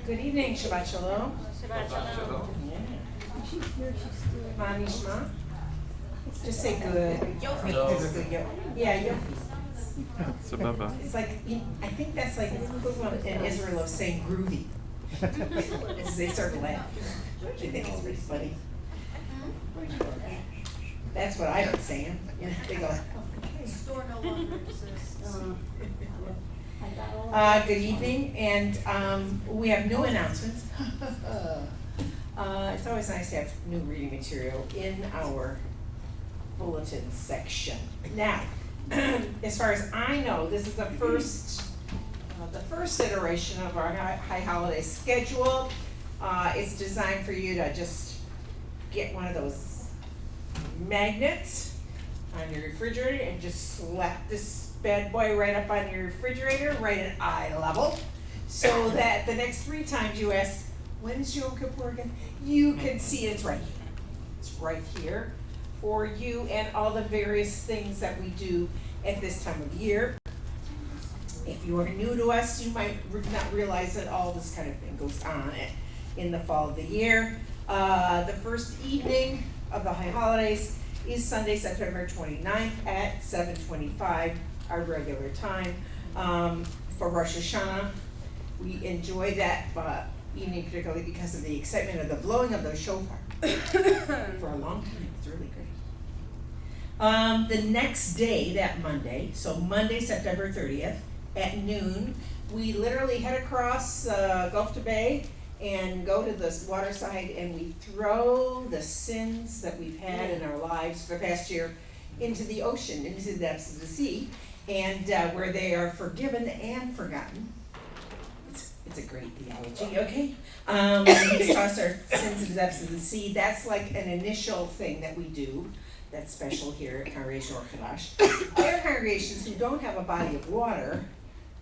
Good evening, Shabbat Shalom. Shabbat Shalom. Ma nishma. Just say good. Yofi. Yeah, yofi. It's like, I think that's like equivalent in Israel of saying groovy. They start to laugh. They think it's pretty funny. That's what I don't say. They go. Store no longer exists. Good evening, and we have new announcements. It's always nice to have new reading material in our bulletin section. Now, as far as I know, this is the first iteration of our high holiday schedule. It's designed for you to just get one of those magnets on your refrigerator and just slap this bad boy right up on your refrigerator, right at eye level, so that the next 3 times you ask, when is Yom Kippur again? You can see it's right here. It's right here for you and all the various things that we do at this time of year. If you are new to us, you might not realize that all this kind of thing goes on in the fall of the year. The first evening of the high holidays is Sunday, September 29th at 7:25, our regular time. For Rosh Hashanah, we enjoy that evening particularly because of the excitement of the blowing of the shofar for a long time. It's really great. The next day, that Monday, so Monday, September 30th at noon, we literally head across Gulf to Bay and go to the waterside, and we throw the sins that we've had in our lives for the past year into the ocean, into the depths of the sea, and where they are forgiven and forgotten. It's a great theology, okay? We toss our sins into the depths of the sea. That's like an initial thing that we do that's special here at Congregation Ohr Chadash. Other congregations who don't have a body of water,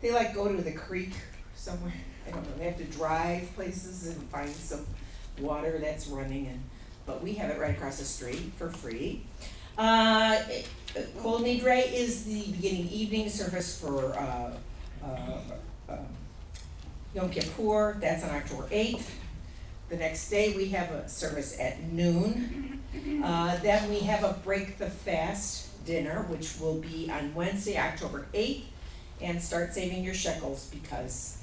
they like go to the creek somewhere. I don't know, they have to drive places and find some water that's running, but we have it right across the street for free. Kol Nidre is the beginning evening service for Yom Kippur. That's on October 8th. The next day we have a service at noon. Then we have a break the fast dinner, which will be on Wednesday, October 8th, and start saving your shekels because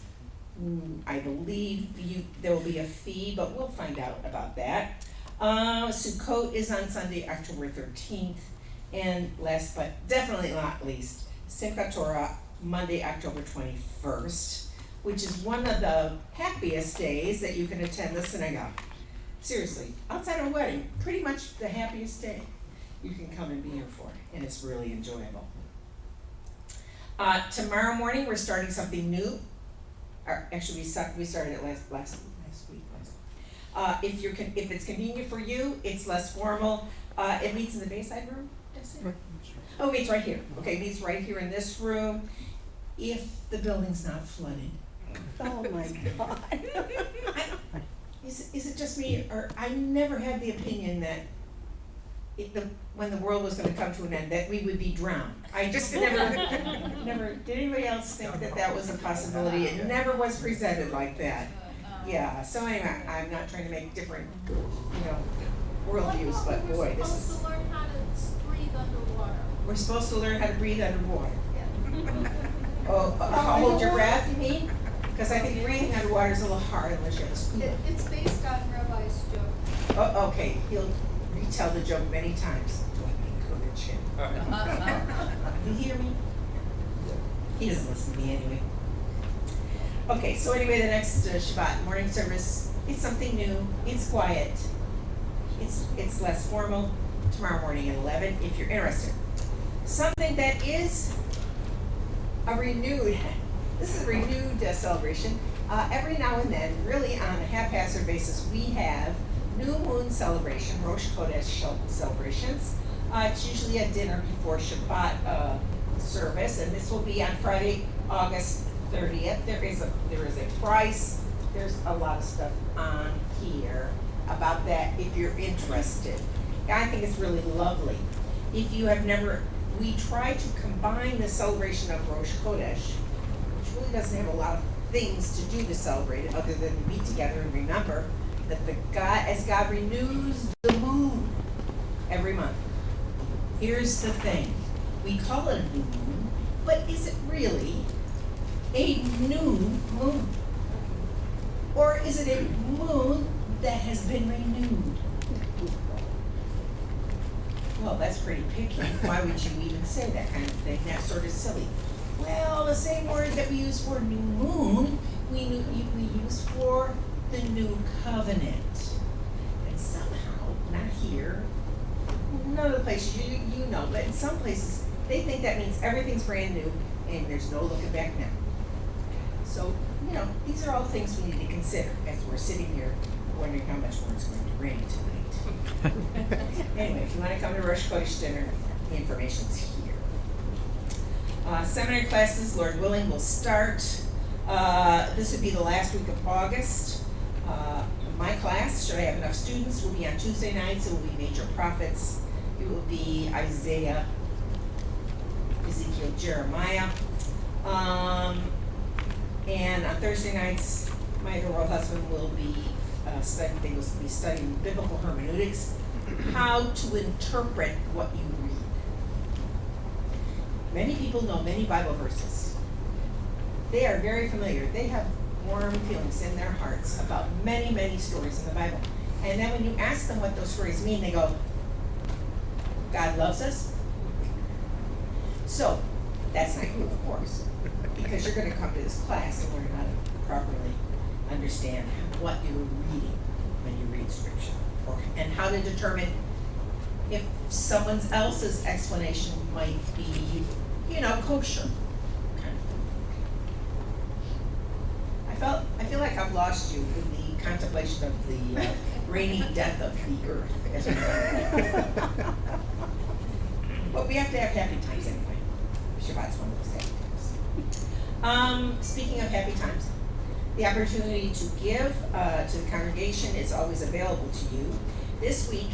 I believe there will be a fee, but we'll find out about that. Sukkot is on Sunday, October 13th, and last but definitely not least, Simchat Torah, Monday, October 21st, which is one of the happiest days that you can attend the synagogue. Seriously, outside of a wedding, pretty much the happiest day you can come and be here for, and it's really enjoyable. Tomorrow morning, we're starting something new. Actually, we started it last week. If it's convenient for you, it's less formal. It meets in the Bayside room. Oh, it meets right here. Okay, it meets right here in this room. If the building's not flooded. Oh my God. Is it just me, or I never had the opinion that when the world was going to come to an end, that we would be drowned. I just never, did anybody else think that was a possibility? It never was presented like that. Yeah, so anyway, I'm not trying to make different, worldviews, but boy, this is. We're supposed to learn how to breathe underwater. We're supposed to learn how to breathe underwater. Yeah. Hold your breath, you mean? Because I think breathing underwater is a little hard unless you have a scuba. It's based on Rabbi's joke. Oh, okay, he'll retell the joke many times. Do I encourage him? You hear me? He doesn't listen to me anyway. Okay, so anyway, the next Shabbat morning service, it's something new, it's quiet, it's less formal, tomorrow morning at 11 if you're interested. Something that is this is a renewed celebration. Every now and then, really on a haphazard basis, we have new moon celebration, Rosh Chodesh celebrations. It's usually a dinner before Shabbat service, and this will be on Friday, August 30th. There is a price. There's a lot of stuff on here about that if you're interested. I think it's really lovely. If you have never, we try to combine the celebration of Rosh Chodesh, which really doesn't have a lot of things to do to celebrate it, other than meet together and remember that as God renews the moon every month. Here's the thing, we call it a new moon, but is it really a new moon? Or is it a moon that has been renewed? Well, that's pretty picky. Why would you even say that kind of thing? That's sort of silly. Well, the same word that we use for new moon, we use for the new covenant. And somehow, not here, none of the places you know, but in some places, they think that means everything's brand new and there's no looking back now. So, these are all things we need to consider as we're sitting here wondering how much more it's going to rain tonight. Anyway, if you want to come to Rosh Chodesh dinner, the information's here. Seminary classes, Lord willing, will start. This would be the last week of August. My class, should I have enough students, will be on Tuesday nights. It will be major prophets. It will be Isaiah, Ezekiel, Jeremiah. And on Thursday nights, my adorable husband will be studying biblical hermeneutics, how to interpret what you read. Many people know many Bible verses. They are very familiar. They have warm feelings in their hearts about many, many stories in the Bible. And then when you ask them what those stories mean, they go, God loves us? So, that's not you, of course, because you're going to come to this class and learn how to properly understand what you're reading when you read Scripture, and how to determine if someone else's explanation might be, kosher. I feel like I've lost you in the contemplation of the reigning death of the earth, as we know. But we have to have happy times anyway. Shabbat's one of those happy times. Speaking of happy times, the opportunity to give to the congregation is always available to you. This week,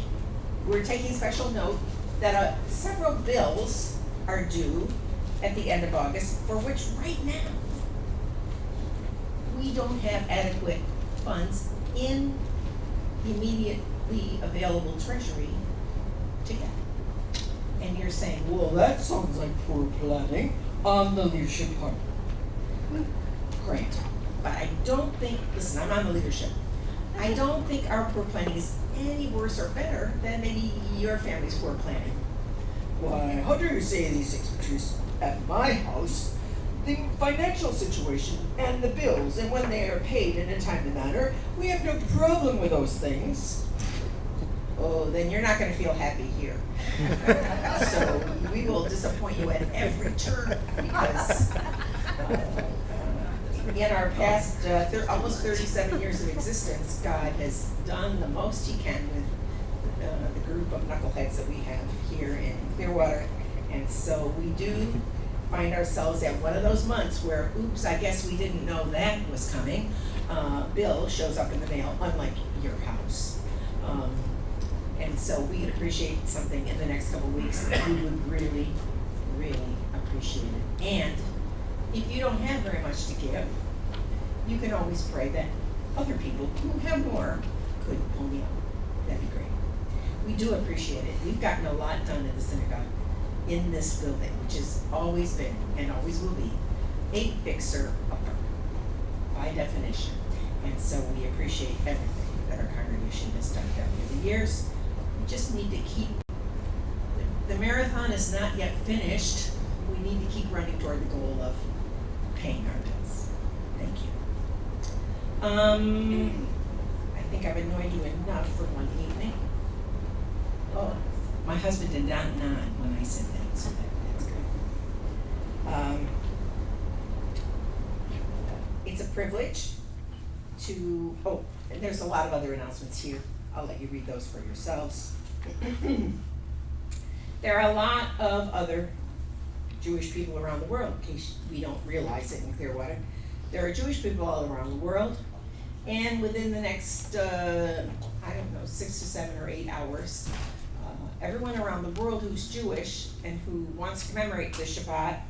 we're taking special note that several bills are due at the end of August, for which right now, we don't have adequate funds in immediately available treasury to get. And you're saying, well, that sounds like poor planning on the leadership part. Great. But I don't think, listen, I'm on the leadership. I don't think our poor planning is any worse or better than maybe your family's poor planning. Why, how do you say these things, Patrice? At my house, the financial situation and the bills, and when they are paid in a timely manner, we have no problem with those things. Oh, then you're not going to feel happy here. So we will disappoint you at every turn, because in our past almost 37 years of existence, God has done the most He can with the group of knuckleheads that we have here in Clearwater. And so we do find ourselves at one of those months where, oops, I guess we didn't know that was coming. Bill shows up in the mail, unlike your house. And so we'd appreciate something in the next couple of weeks. We would really, really appreciate it. And if you don't have very much to give, you can always pray that other people who have more could pony up. That'd be great. We do appreciate it. We've gotten a lot done at the synagogue in this building, which has always been and always will be a fixer-upper by definition. And so we appreciate everything that our congregation has done down through the years. We just need to keep, the marathon is not yet finished. We need to keep running toward the goal of paying our bills. Thank you. I think I've annoyed you enough for one evening. Oh, my husband did not nod when I said that, so that's good. It's a privilege to, and there's a lot of other announcements here. I'll let you read those for yourselves. There are a lot of other Jewish people around the world, in case we don't realize it in Clearwater. There are Jewish people all around the world, and within the next, 6 to 7 or 8 hours, everyone around the world who's Jewish and who wants to commemorate the Shabbat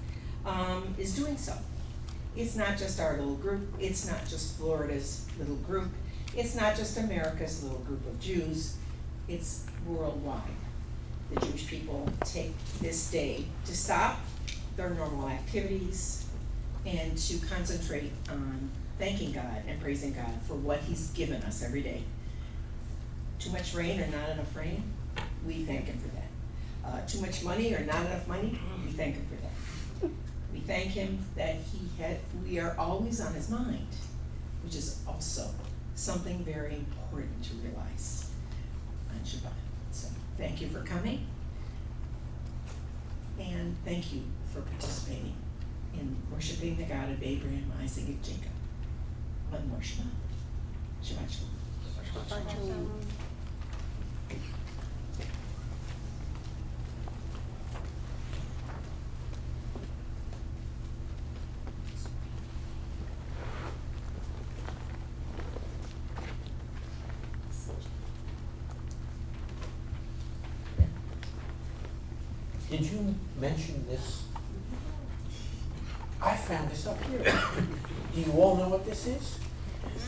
is doing so. It's not just our little group, it's not just Florida's little group, it's not just America's little group of Jews, it's worldwide. The Jewish people take this day to stop their normal activities and to concentrate on thanking God and praising God for what He's given us every day. Too much rain or not enough rain, we thank Him for that. Too much money or not enough money, we thank Him for that. We thank Him that we are always on His mind, which is also something very important to realize on Shabbat. So thank you for coming, and thank you for participating in worshiping the God of Abraham, Isaac, and Jacob. One more Shabbat. Shabbat Shalom. Shabbat Shalom. Did you mention this? I found this up here. Do you all know what this is?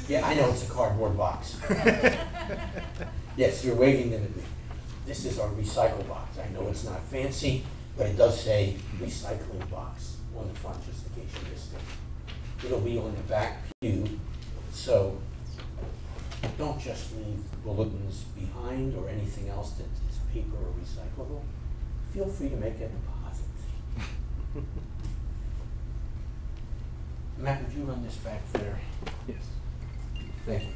Yeah, I know it's a cardboard box. Yes, you're waving them at me. This is our recycle box. I know it's not fancy, but it does say recycling box on the front, just in case you missed it. It'll be on the back pew, so don't just leave bulletins behind or anything else that is paper or recyclable. Feel free to make a deposit. Matt, would you run this back there? Yes. Thank you.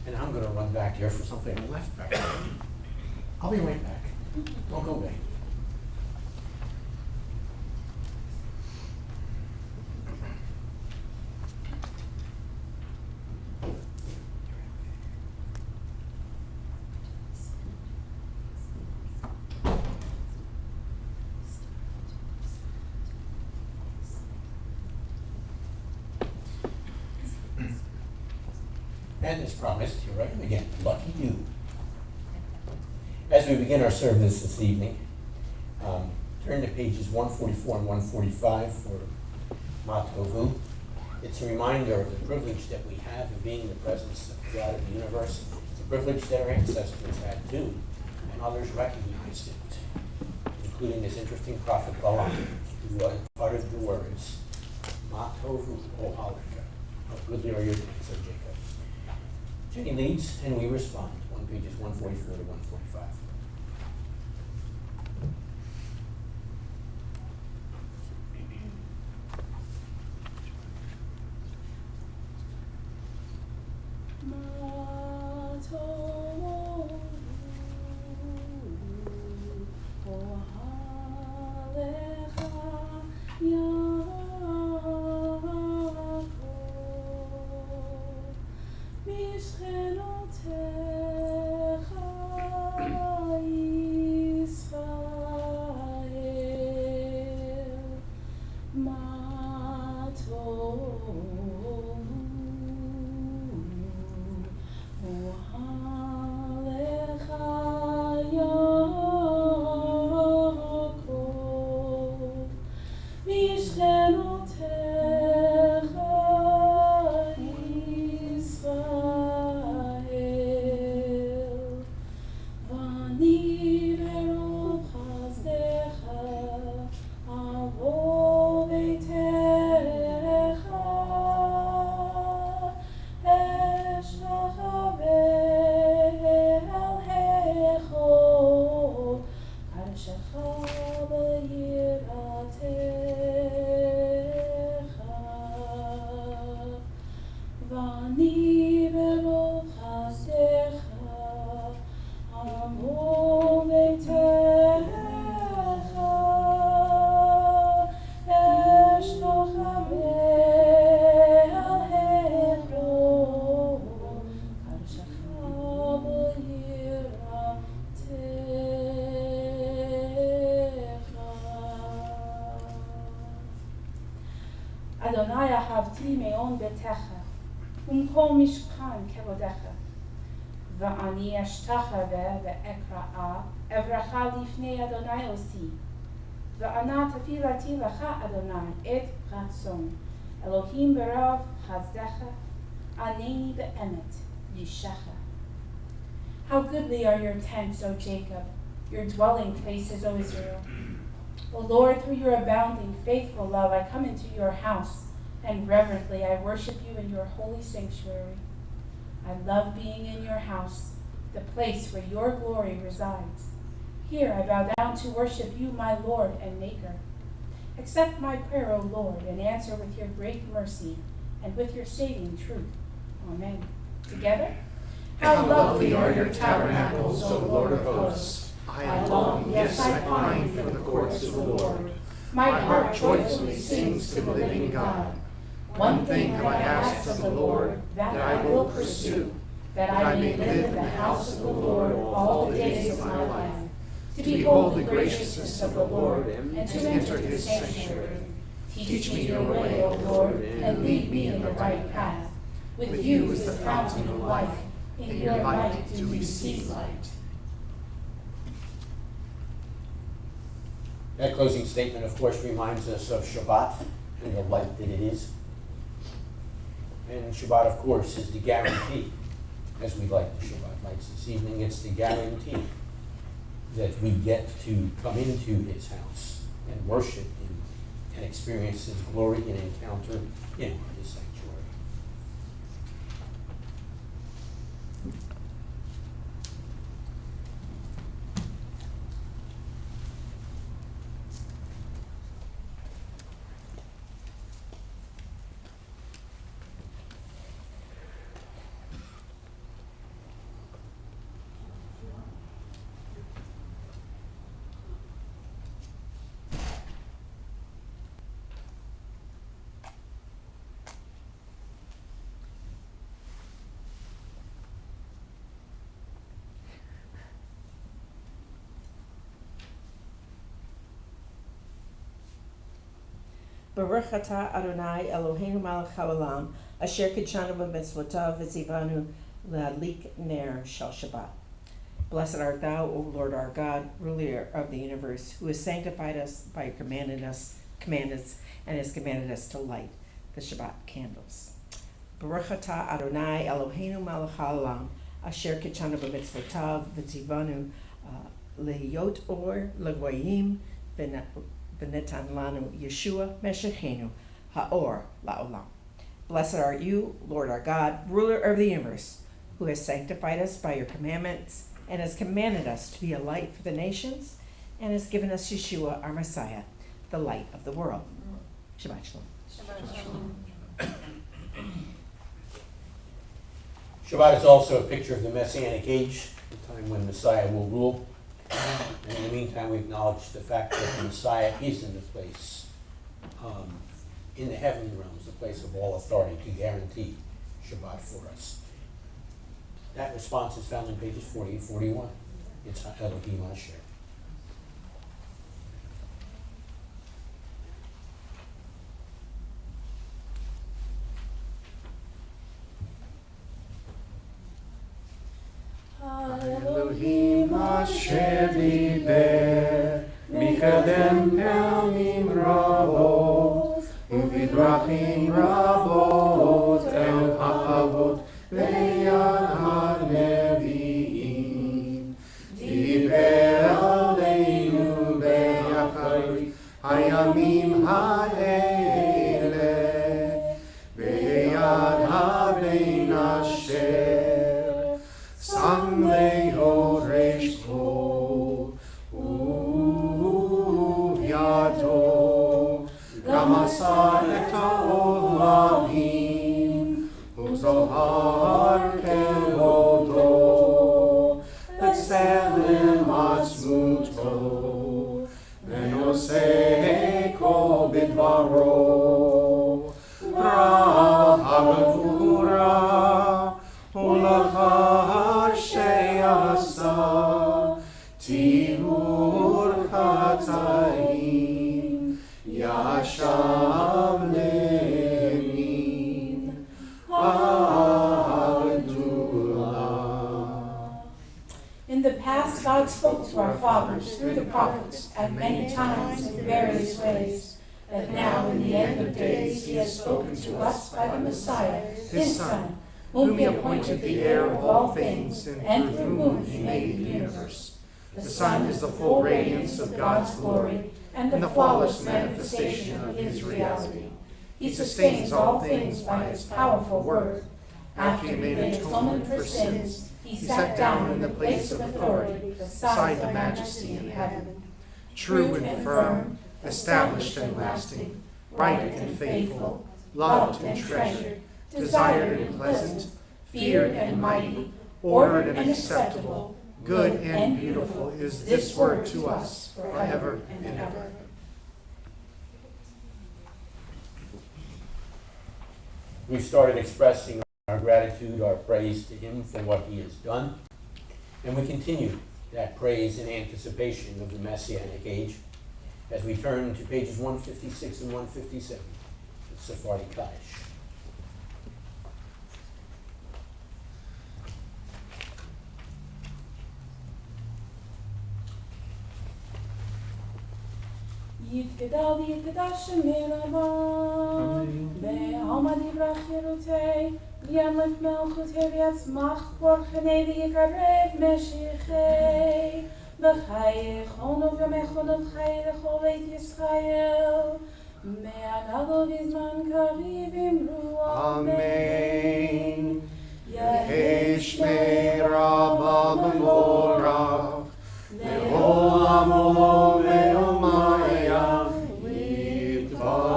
And I'm going to run back here for something I left back there. I'll be right back. Don't go away. And as promised, here I am again. Lucky you. As we begin our service this evening, turn to pages 144 and 145 for Nachamu. It's a reminder of the privilege that we have of being in the presence of the God of the universe. It's a privilege that our ancestors had too, and others recognized it, including this interesting prophet Balaam, who uttered the words, Nachamu, O Halakha. How goodly are your days, O Jacob. Jenny leads, and we respond on pages 144 to 145. אדוני אהבתי מאוד ביתך, ומקום משכן כבודך. ואני אשתחווה ואקרא אברכה לפני אדוני עושי. וענה תפילתי לך אדוני את רצון. אלוהים ברוב חסדך, ענני באמת ישך. How goodly are your tents, O Jacob, your dwelling places, O Israel. O Lord, through your abounding, faithful love, I come into your house, and reverently I worship you in your holy sanctuary. I love being in your house, the place where your glory resides. Here I bow down to worship you, my Lord and Maker. Accept my prayer, O Lord, and answer with your great mercy and with your saving truth. Amen. Together, how lovely are your tabernacles, O Lord of hosts. I long, yes, I pine for the courts of the Lord. My heart joyfully sings to the living God. One thing have I asked of the Lord, that I will pursue, that I may live in the house of the Lord all the days of my life, to behold the graciousness of the Lord, and to enter his sanctuary. Teach me your way, O Lord, and lead me in the right path. With you is the fountain of life. In your light do we see light. That closing statement, of course, reminds us of Shabbat and the light that it is. And Shabbat, of course, is the guarantee, as we light the Shabbat lights this evening, it's the guarantee that we get to come into his house and worship him and experience his glory and encounter in his sanctuary. Baruch atah Adonai Eloheinu melech haolam, asher kidshanu b'mitzvotav v'tzivanu le'adlik ner shel Shabbat. Blessed art thou, O Lord our God, ruler of the universe, who has sanctified us by your commandments, and has commanded us to light the Shabbat candles. Baruch atah Adonai Eloheinu melech haolam, asher kidshanu b'mitzvotav v'tzivanu lehiyot or legoyim v'netan lanu Yeshua Meshachenu ha'or la'olam. Blessed art you, Lord our God, ruler of the universe, who has sanctified us by your commandments and has commanded us to be a light for the nations and has given us Yeshua, our Messiah, the light of the world. Shabbat shalom. Shabbat is also a picture of the Messianic age, the time when Messiah will rule. And in the meantime, we acknowledge the fact that the Messiah is in the place, in the heavenly realms, the place of all authority to guarantee Shabbat for us. That response is found in pages 40 and 41. It's Elohim Asher. Elohim asher diber mikadem פעמים רבות ובדרכים רבות אל האבות ליד הנביאים דיבר עלינו באחרית הימים האלה ביד הבן אשר שם להוד ריש קול ובידו גם עשה את העולמים וזוהר כבודו וצלם עצמותו ונושא כל בדברו רב הגבורה ולאחר שעשה טיהור חטאים ישב לימין הגדולה. God spoke to our fathers through the prophets at many times in various ways, that now in the end of days he has spoken to us by the Messiah, his Son, whom he appointed the heir of all things, and through whom he made the universe. The Son is the full radiance of God's glory, and the flawless manifestation of his reality. He sustains all things by his powerful word. After he made atonement for sins, he sat down in the place of authority beside the majesty in heaven. True and firm, established and lasting, right and faithful, loved and treasured, desired and pleasant, feared and mighty, ordered and acceptable, good and beautiful is this word to us forever and ever. We've started expressing our gratitude, our praise to him for what he has done, and we continue that praise in anticipation of the Messianic age as we turn to pages 156 and 157 of Sephardi Kaddish. יתגדל ויתקדש שמי רבה, בעלמא דברך חירותי, ימלך מלכותי ויצמח כוחני ויקרב משיחי, וחייכון ובמכון ובחיי לכל בית ישראל, מעגלו בזמן קריב אמרו אמן. יהי שמי רבה במבורך, לעולם עולם ועולמיה יתברך.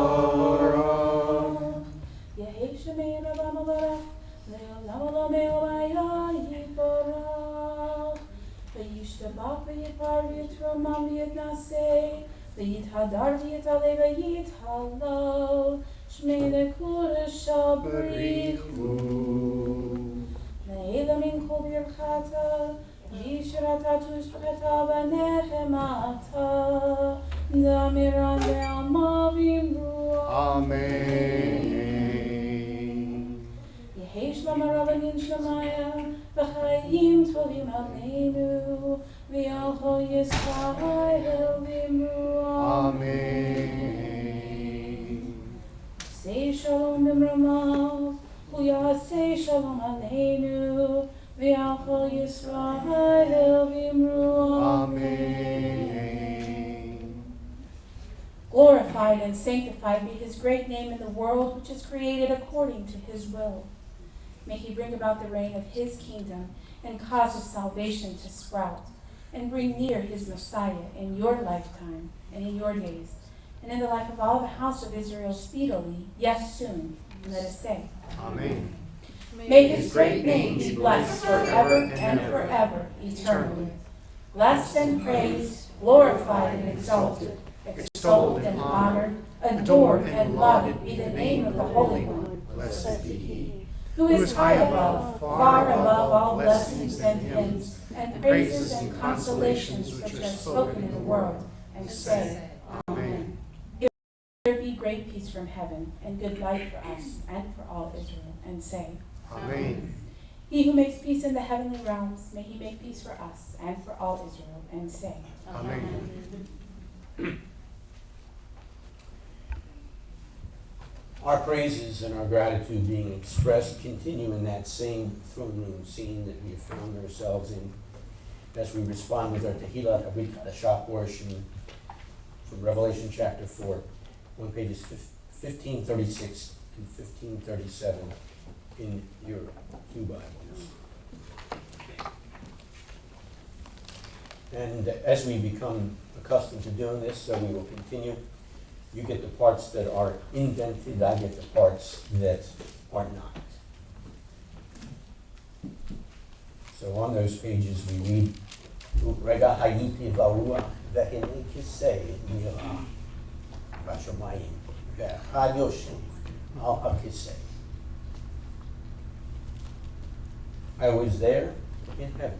יהי שמי רבה מבורך, לעולם עולם ועולמיה יתברך. וישתבח ויתפאר ויתרומם ויתנשא, ויתהדר ויתעלה ויתהלל, שמי לקודשא בריחו. לעילא מן כל ברכתה, ישרתה תושבחתה ונחמתה, דמירן בעלמא ואמרו אמן. יהי שלום הרבנין שלמיה, וחיים טובים עלינו, ועל כל ישראל ואמרו אמן. עשה שלום במרומיו, ויעשה שלום עלינו, ועל כל ישראל ואמרו amen. Glorified and sanctified be his great name in the world, which is created according to his will. May he bring about the reign of his kingdom and cause his salvation to sprout, and bring near his Messiah in your lifetime and in your days, and in the life of all the house of Israel speedily, yes, soon. And let us say, Amen. may his great name be blessed forever and forever, eternally. Blessed and praised, glorified and exalted, extolled and honored, adored and lauded be the name of the Holy One, Blessed be he, who is high above, far above all blessings and hymns, and praises and consolations which are spoken in the world, and say, Amen. If there be great peace from heaven, and good life for us and for all Israel, and say, Amen. He who makes peace in the heavenly realms, may he make peace for us and for all Israel, and say, Amen. Our praises and our gratitude being expressed continue in that same throne room scene that we have found ourselves in as we respond with our Tehillah Ohr Chadash portion from Revelation chapter 4, on pages 1536 and 1537 in your two Bibles. And as we become accustomed to doing this, so we will continue. You get the parts that are indented, I get the parts that are not. So on those pages we read, Rega hayiti v'arua v'hinei kisei nira v'shamayim v'echad yoshev al ha'kisei. I was there in heaven.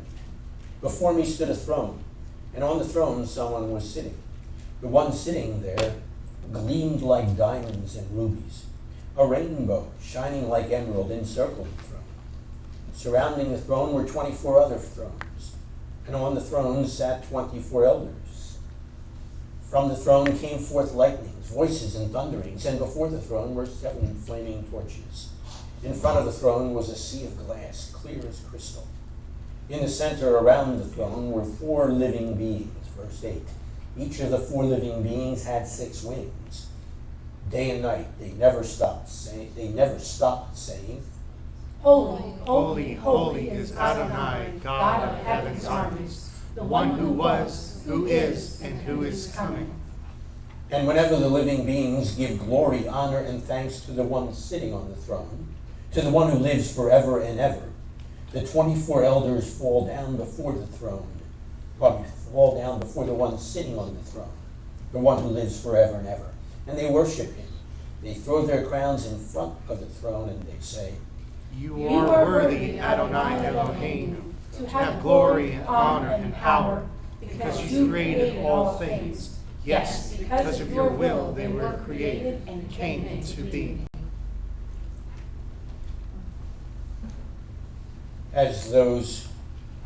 Before me stood a throne, and on the throne someone was sitting. The one sitting there gleamed like diamonds and rubies. A rainbow, shining like emerald, encircled the throne. Surrounding the throne were 24 other thrones. And on the throne sat 24 elders. From the throne came forth lightnings, voices, and thunderings, and before the throne were 7 flaming torches. In front of the throne was a sea of glass, clear as crystal. In the center around the throne were 4 living beings, verse 8. Each of the 4 living beings had 6 wings. Day and night they never stopped saying, Holy, Holy, holy is Adonai, God of heaven's armies, the one who was, who is, and who is coming. And whenever the living beings give glory, honor, and thanks to the one sitting on the throne, to the one who lives forever and ever, the 24 elders fall down before the throne, fall down before the one sitting on the throne, the one who lives forever and ever. And they worship him. They throw their crowns in front of the throne and they say, You are worthy, Adonai Elohim, to have glory and honor and power, because you created all things. Yes, because of your will they were created and came into being. As those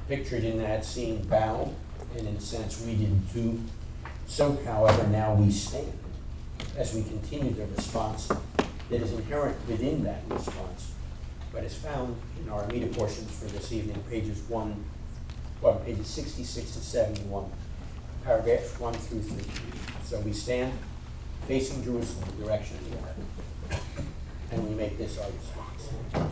pictured in that scene bow, and in a sense we did too, so however now we stand as we continue the response that is inherent within that response, but is found in our Amida portions for this evening, pages 66 to 71, paragraphs 1 through 3. So we stand facing Jerusalem, the direction of the Lord, and we make this our response to our God.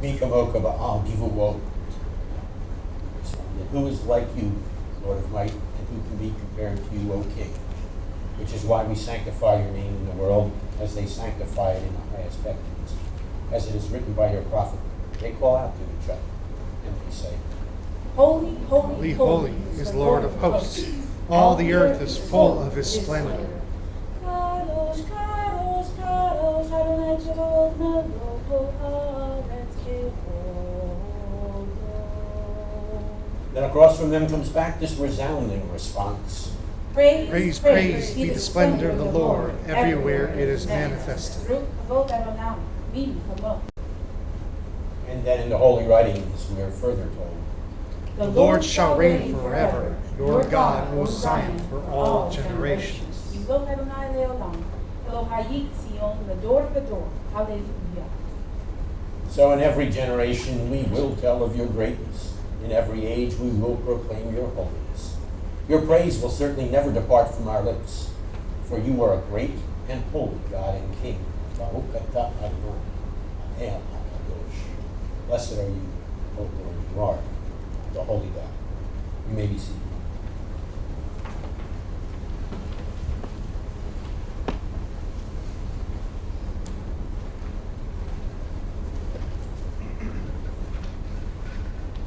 Mikamoka Ba'al Givuwo. Who is like you, Lord of might, and who can be compared to you, O King? Which is why we sanctify your name in the world, as they sanctify it in the highest heavens. As it is written by your prophet, they call out to each other, and they say, Holy, holy, Holy, holy is Lord of hosts. All the earth is full of his splendor. Kadosh, kadosh, kadosh, Adonai Tzevaot melech haaretz kevodo. Then across from them comes back this resounding response. Praise, Praise be the splendor of the Lord. Everywhere it is manifested. Baruch kavod Adonai, min kamo. And then in the holy writings we are further told, The Lord shall reign forever, your God, O Zion, for all generations. Yivot Adonai leolam, Elohai Tzion, Lador Vador. Hallelujah. so in every generation we will tell of your greatness, In every age we will proclaim your holiness. Your praise will certainly never depart from our lips, for you are a great and holy God and King. Blessed are you, O Lord, you are the holy God. You may be seated.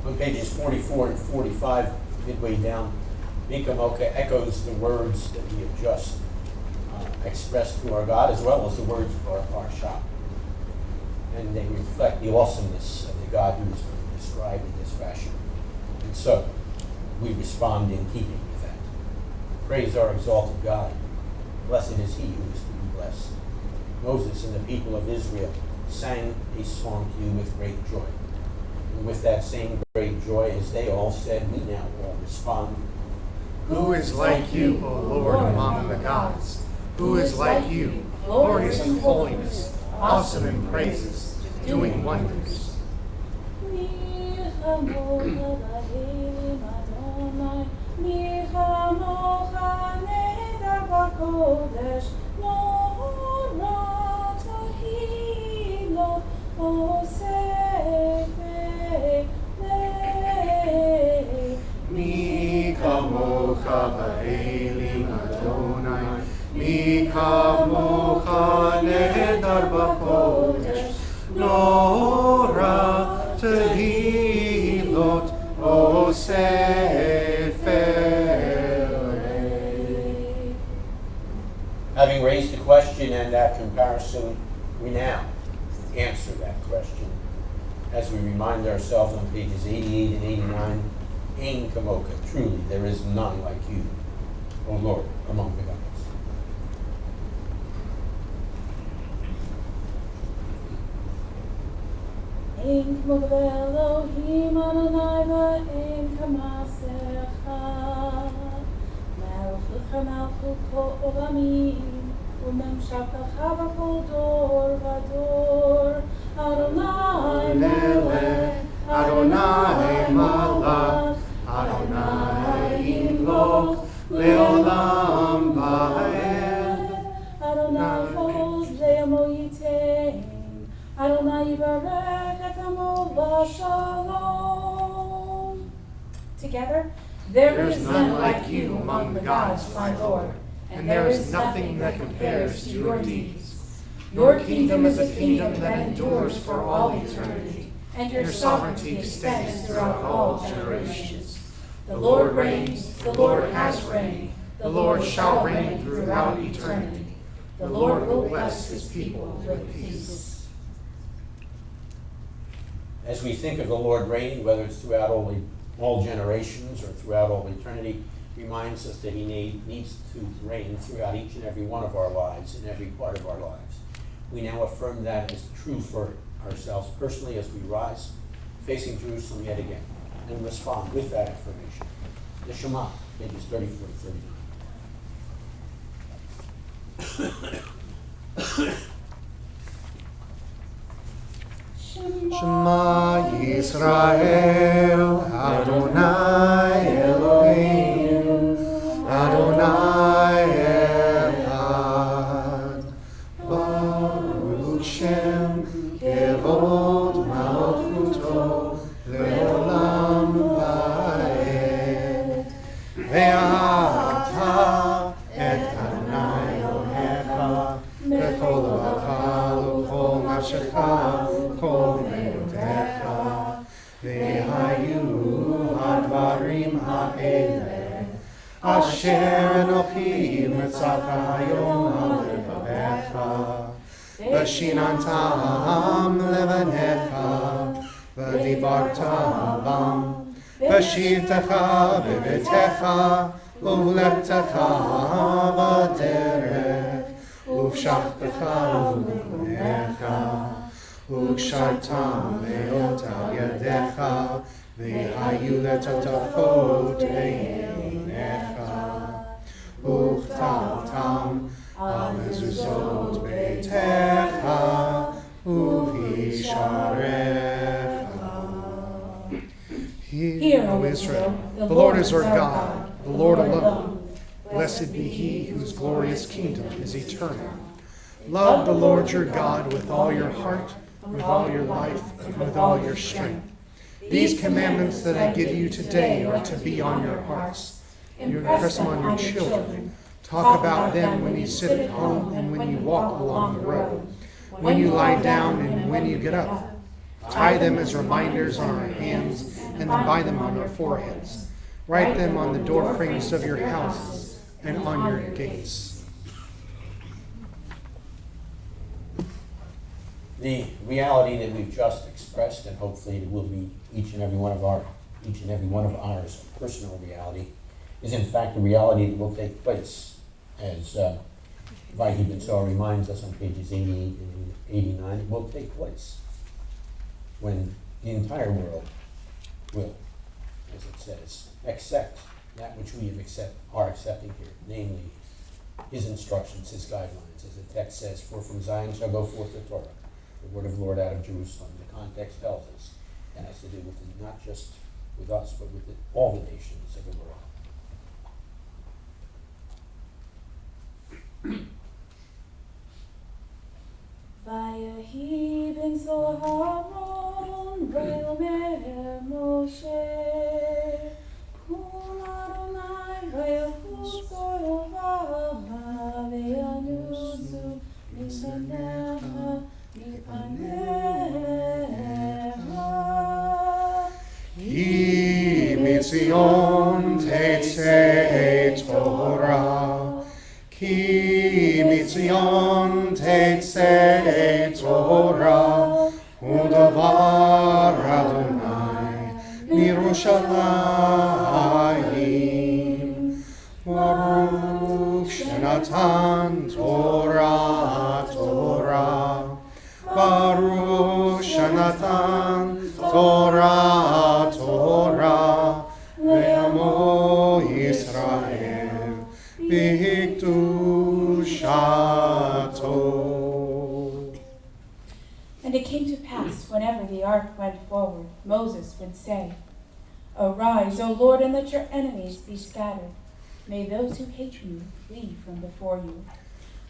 On pages 44 and 45, midway down, Nachamu echoes the words that we have just expressed to our God, as well as the words of our Shabbat. And they reflect the awesomeness of the God who is described in this fashion. And so, we respond in keeping with that. Praise our exalted God. Blessed is he who is to be blessed. Moses and the people of Israel sang a song to you with great joy. And with that same great joy, as they all said, we now all respond. Who is like you, O Lord, among the gods? Who is like you, glorious in holiness, awesome in praises, doing wonders? Mi kamocha ba'elim Adonai, mi kamocha nehedar b'kodesh, nora tehilot oseh ferei. Having raised the question and that comparison, we now answer that question as we remind ourselves on pages 88 and 89, Ein kamocha, truly there is none like you, O Lord, among the gods. Ein k'mo Elohim Adonai v'ein k'masecha, melchucha melchut kol olamim, u'memshakecha b'kol dor v'dor. Adonai melech, Adonai malach, Adonai imloch, leolam va'ed. Adonai holds le'amo yitain, Adonai yivarech et amo v'shalom. Together, there is none like you among the gods, my Lord, and there is nothing that compares to your deeds. Your kingdom is a kingdom that endures for all eternity, and your sovereignty extends throughout all generations. The Lord reigns, the Lord has reigned, the Lord shall reign throughout eternity. The Lord will bless his people with peace. As we think of the Lord reigning, whether it's throughout all generations or throughout all eternity, reminds us that he needs to reign throughout each and every one of our lives, in every part of our lives. We now affirm that as true for ourselves personally as we rise, facing Jerusalem yet again, and respond with that affirmation. The Shema, pages 34 to 39. Shema Yisrael, Adonai Eloheinu, Adonai Echad. Baruch Shem Kevod Malchuto Leolam Va'ed. Ve'ata et Adonai Elohecha bechol levacha u'kol nafshecha kol me'otecha, ve'hayu hadvarim ha'eleh, asher Anochi mitzatha hayom al levavecha, v'shinantam levanecha, v'dibarta bam, v'shivtecha b'betecha, u'v'leptecha b'derech, u'v'shachtecha u'v'necha, וקשרתם מאות על ידיך, והיו לטוטפות עיניך, וכתבתם על מזוזות ביתך, ובשעריך. O Israel, the Lord is our God, the Lord alone. Blessed be he whose glorious kingdom is eternal. Love the Lord your God with all your heart, with all your life, and with all your strength. These commandments that I give you today are to be on your hearts. You impress them on your children. Talk about them when you sit at home and when you walk along the road, when you lie down and when you get up. Tie them as reminders on our hands and then bind them on our foreheads. Write them on the doorframes of your houses and on your gates. The reality that we've just expressed, and hopefully it will be each and every one of ours personal reality, is in fact the reality that will take place, as Vaetchanan reminds us on pages 88 and 89. It will take place when the entire world will, as it says, accept that which we are accepting here, namely his instructions, his guidelines. As the text says, "For from Zion shall go forth the Torah, the word of the Lord out of Jerusalem." The context tells us it has to do with not just with us, but with all the nations of the world. Vayehi ben Zoharon, Vayomer Moshe, Kum Adonai, Vayachuzor Vava, Vayanuzu, Mipanecha, Mipanecha. Ki mitzion tetzei Torah, Ki mitzion tetzei Torah, udavar Adonai mirushalayim. Baruch shenatan Torah, Torah. Baruch shenatan Torah, Torah. Ve'amo Yisrael b'kedushato. And it came to pass, whenever the ark went forward, Moses would say, "Arise, O Lord, and let your enemies be scattered. May those who hate you flee from before you.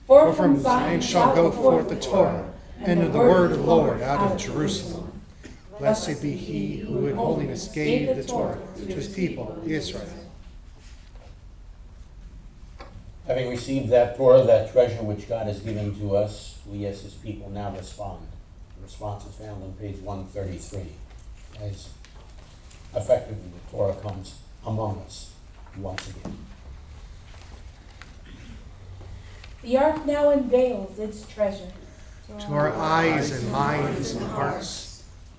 For from Zion shall go forth the Torah, and the word of the Lord out of Jerusalem. Blessed be he who in holiness gave the Torah to his people Israel." Having received that Torah, that treasure which God has given to us, we as his people now respond. The response is found on page 133, as effectively the Torah comes among us once again. The ark now unveils its treasure. To our eyes and minds and hearts,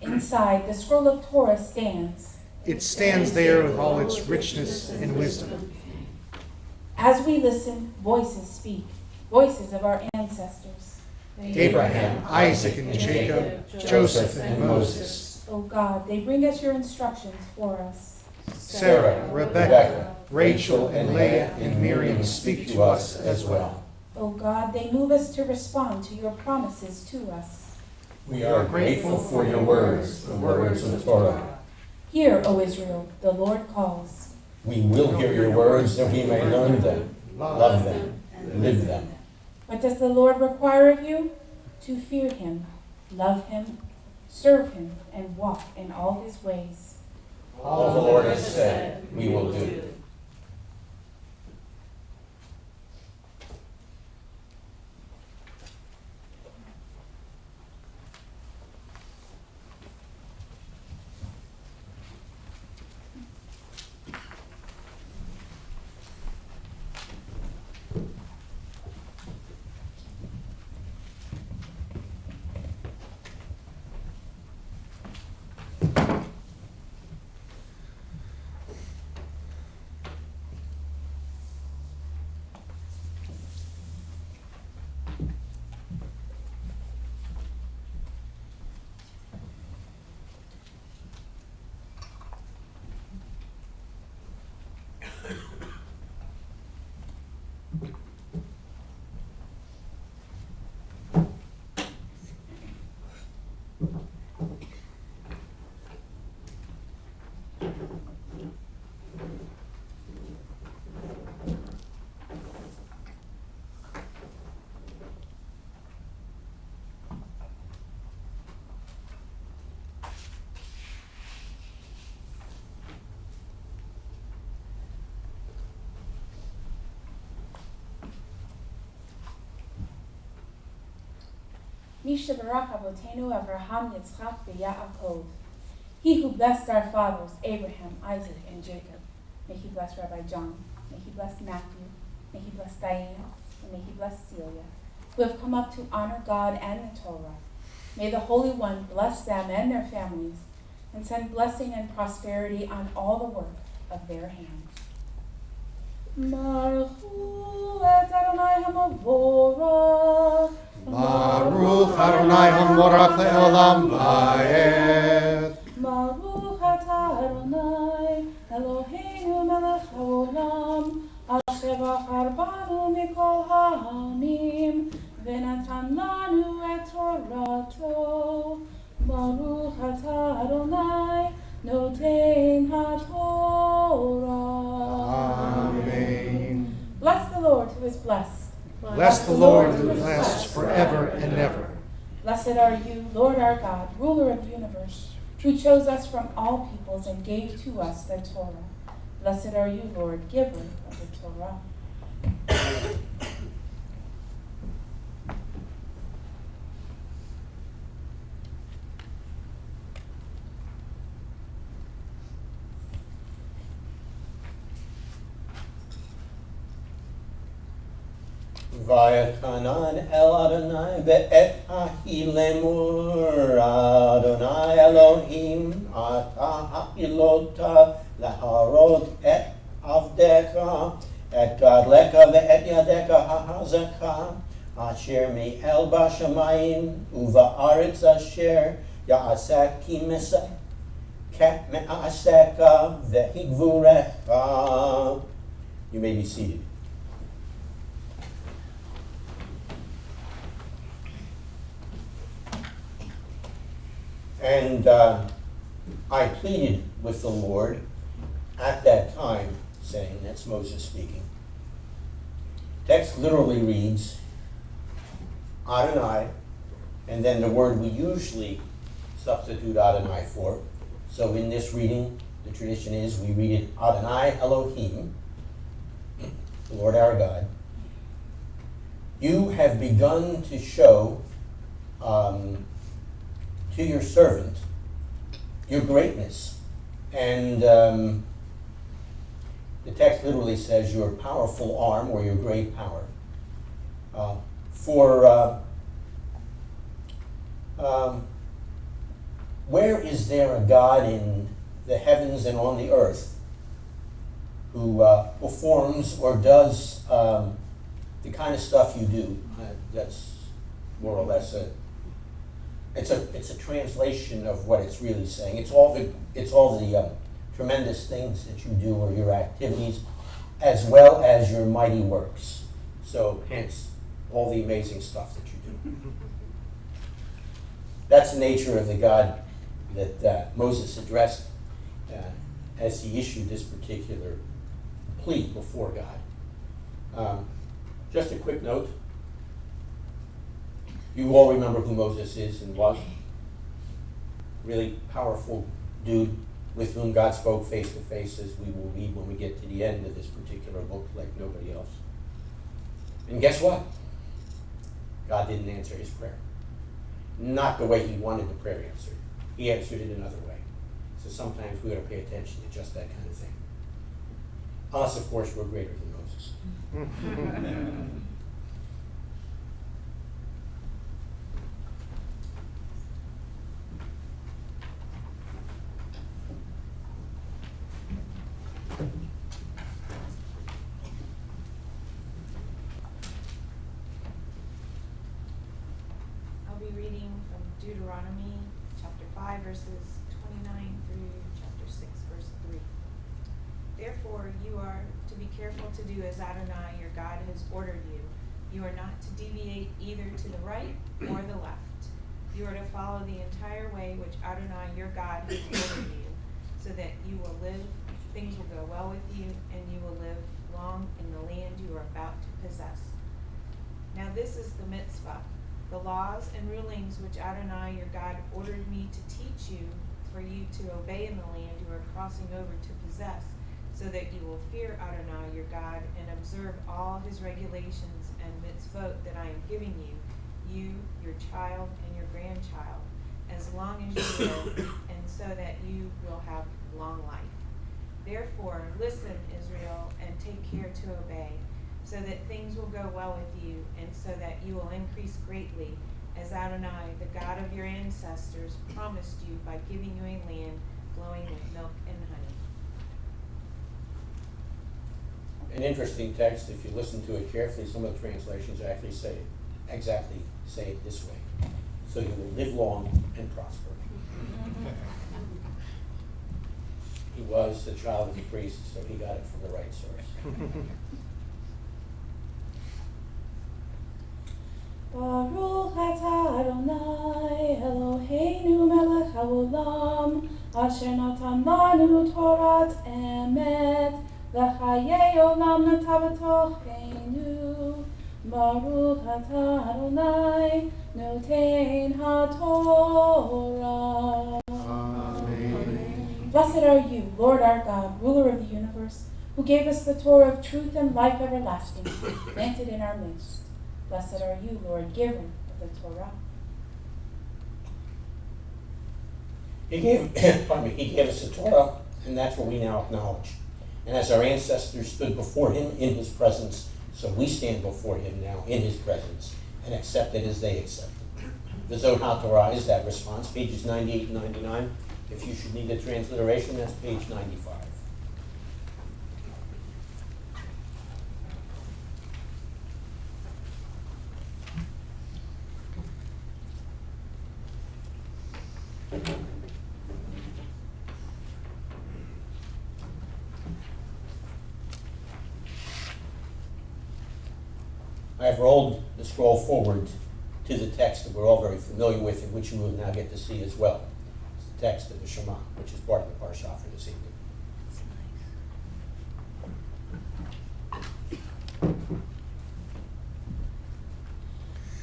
Inside, the scroll of Torah stands. it stands there with all its richness and wisdom. As we listen, voices speak, voices of our ancestors. Abraham, Isaac, and Jacob, Joseph, and Moses, O God, they bring us your instructions for us. Sarah, Rebekah, Rachel, and Leah, and Miriam speak to us as well. O God, they move us to respond to your promises to us. We are grateful for your words, the words of the Torah. Hear, O Israel, the Lord calls. We will hear your words that we may learn them, love them, live them. What does the Lord require of you? To fear him, love him, serve him, and walk in all his ways. All the Lord has said, we will do. Misha Barak Avotenu Avraham Yitzchak v'Yaakov. He who blessed our fathers, Abraham, Isaac, and Jacob. May he bless Rabbi John. May he bless Matthew. May he bless Diane. And may he bless Celia, who have come up to honor God and the Torah. May the Holy One bless them and their families, and send blessing and prosperity on all the work of their hands. Baruchu et Adonai HaMavorach. Baruch Adonai HaMorach le'olam va'ed. Baruch atah Adonai Eloheinu melech haolam, asher bachar banu mikol ha'amim, v'natan lanu et Torato. Baruch atah Adonai noten haTorah. Amen. Bless the Lord who is blessed. Bless the Lord who lasts forever and ever. Blessed are you, Lord our God, ruler of the universe, who chose us from all peoples and gave to us the Torah. Blessed are you, Lord, giver of the Torah. Vaetchanan el Adonai be'et ha'ilemur Adonai Elohim ata ha'ilota laharot et avdeka et gadleka ve'et yadeka ha'hazaka asher mi'el bashamayim uva'aretz asher ya'asek ki me'aseka ve'higvurecha. You may be seated. And I pleaded with the Lord at that time, saying, that's Moses speaking. Text literally reads, Adonai, and then the word we usually substitute Adonai for. So in this reading, the tradition is we read it Adonai Elohim, the Lord our God. You have begun to show to your servant your greatness. And the text literally says your powerful arm or your great power. Where is there a God in the heavens and on the earth who performs or does the kind of stuff you do? That's more or less it's a translation of what it's really saying. It's all the tremendous things that you do or your activities, as well as your mighty works. So hence all the amazing stuff that you do. That's the nature of the God that Moses addressed as he issued this particular plea before God. Just a quick note. You all remember who Moses is and was. Really powerful dude with whom God spoke face to face, as we will read when we get to the end of this particular book, like nobody else. And guess what? God didn't answer his prayer. Not the way he wanted the prayer answered. He answered it another way. So sometimes we got to pay attention to just that kind of thing. Unless, of course, we're greater than Moses. I'll be reading from Deuteronomy chapter 5 verses 29 through chapter 6 verse 3. Therefore you are to be careful to do as Adonai your God has ordered you. You are not to deviate either to the right or the left. You are to follow the entire way which Adonai your God has ordered you, so that you will live, things will go well with you, and you will live long in the land you are about to possess. Now this is the mitzvah, the laws and rulings which Adonai your God ordered me to teach you, for you to obey in the land you are crossing over to possess, so that you will fear Adonai your God and observe all his regulations and mitzvot that I am giving you. you, your child, and your grandchild, as long as you live, and so that you will have long life. Therefore, listen, Israel, and take care to obey, so that things will go well with you, and so that you will increase greatly, as Adonai, the God of your ancestors, promised you by giving you a land flowing with milk and honey. An interesting text, if you listen to it carefully, some of the translations actually say it this way. So you will live long and prosper. He was the child of the priest, so he got it from the right source. Baruch atah Adonai Eloheinu melech haolam asher natan lanu Torat emet v'chayei olam natav b'tocheinu. Baruch atah Adonai noten haTorah. Amen. Blessed are you, Lord our God, ruler of the universe, who gave us the Torah of truth and life everlasting, planted in our midst. Blessed are you, Lord, giver of the Torah. He gave us the Torah, and that's what we now acknowledge. And as our ancestors stood before him in his presence, so we stand before him now in his presence and accept it as they accepted. The Zohar Torah is that response, pages 98 and 99. If you should need a transliteration, that's page 95. I have rolled the scroll forward to the text that we're all very familiar with and which you will now get to see as well. It's the text of the Shema, which is part of the Parsha for this evening.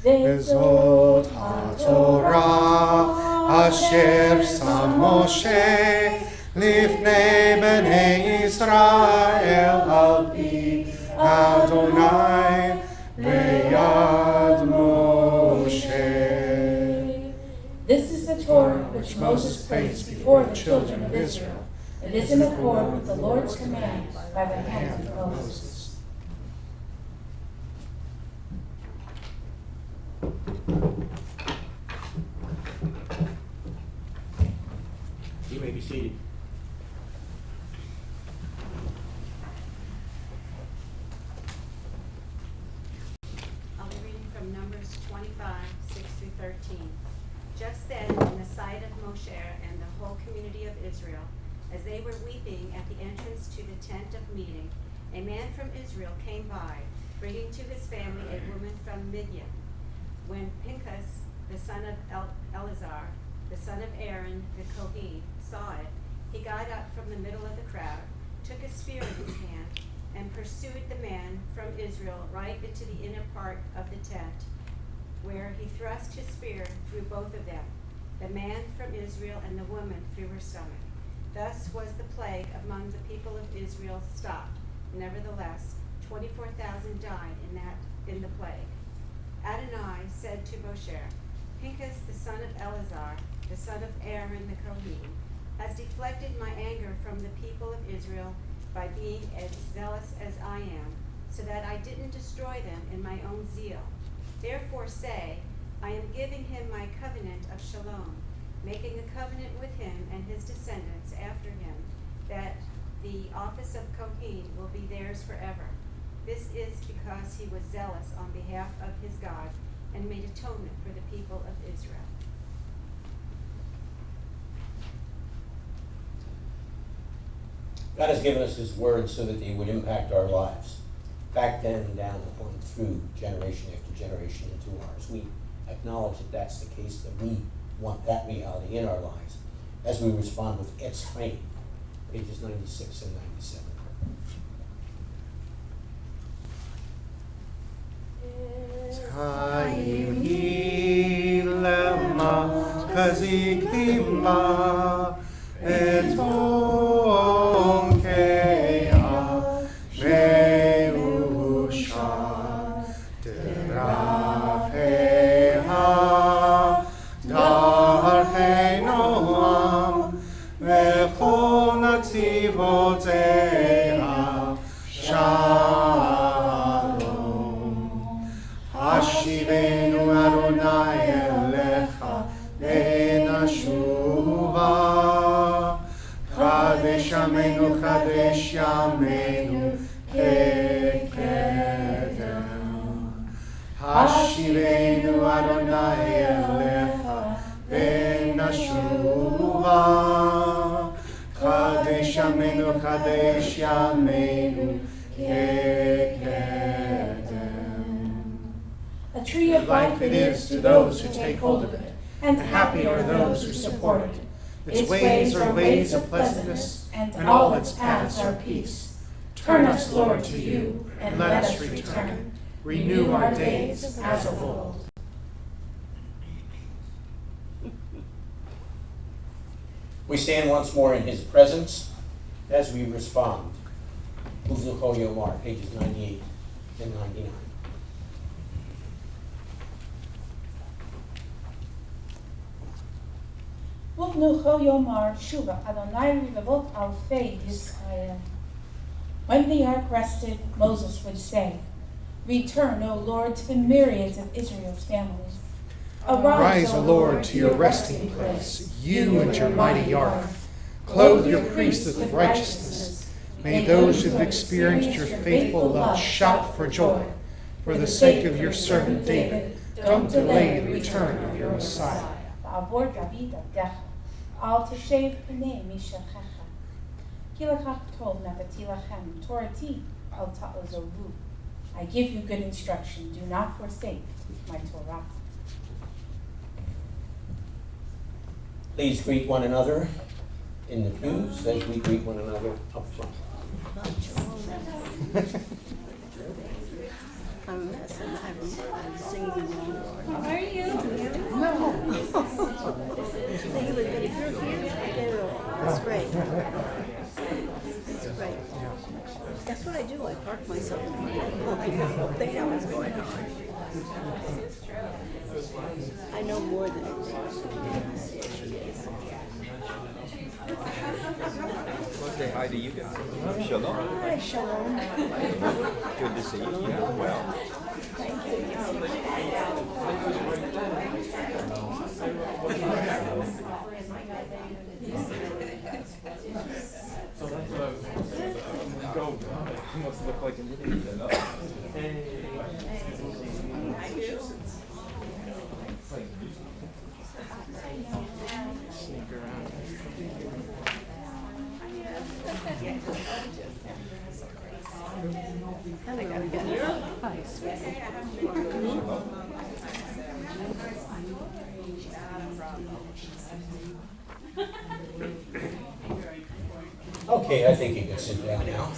Vezot HaTorah asher sam Moshe lifnei bnei Yisrael al pi Adonai beyad Moshe. This is the Torah which Moses placed before the children of Israel. It is in accord with the Lord's command by the hand of Moses. You may be seated. I'll be reading from Numbers 25, 6 through 13. Just then, in the sight of Moshe and the whole community of Israel, as they were weeping at the entrance to the tent of meeting, a man from Israel came by, bringing to his family a woman from Midian. When Pinchas, the son of Eleazar, the son of Aaron, the Kohen, saw it, he got up from the middle of the crowd, took a spear in his hand, and pursued the man from Israel right into the inner part of the tent, where he thrust his spear through both of them, the man from Israel and the woman through her stomach. Thus was the plague among the people of Israel stopped. Nevertheless, 24,000 died in the plague. Adonai said to Moshe, Pinchas the son of Eleazar, the son of Aaron the Kohen, has deflected my anger from the people of Israel by being as zealous as I am, so that I didn't destroy them in my own zeal. Therefore say, I am giving him my covenant of shalom, making a covenant with him and his descendants after him, that the office of Kohen will be theirs forever. This is because he was zealous on behalf of his God and made atonement for the people of Israel. God has given us his word so that they would impact our lives, back then and down on through generation after generation into ours. We acknowledge that that's the case, that we want that reality in our lives as we respond with Etz Chaim, pages 96 and 97. Chaim hi lema chazikim la et onkea meusha derafei Chadash Yameinu Kekedem. Hashivenu Adonai Elecha V'nashuva. Chadash Yameinu Kekedem. A tree of life it is to those who take hold of it, and happy are those who support it. Its ways are ways of pleasantness, and all its paths are peace. Turn us, Lord, to you, and let us return. Renew our days as of old. We stand once more in his presence as we respond. Uvlucho Yomar, pages 98 and 99. Uvnucho Yomar Shuva Adonai Rivavot Alfei Yisrael. When the ark rested, Moses would say, Return, O Lord, to the myriads of Israel's families. Arise, O Lord, to your resting place, you and your mighty ark. Clothe your priests with righteousness. May those who have experienced your faithful love shout for joy. For the sake of your servant David, don't delay the return of your Messiah. Ba'avor David Avdecha, Al Teshev Pnei Mishachecha. Ki lekach tov natati lachem, Torati al ta'ozovu. I give you good instruction, do not forsake my Torah. Please greet one another in the pews as we greet one another up front. I'm singing along. How are you? No. Thank you, but if you're here, I get it all. That's great. That's great. That's what I do. I park myself in the they know what's going on. I know more than it is. Say hi to you guys. Shalom. Hi, Shalom. Good to see you. Yeah, well. Must look like an idiot. Sneak around. Okay, I think you can sit down now.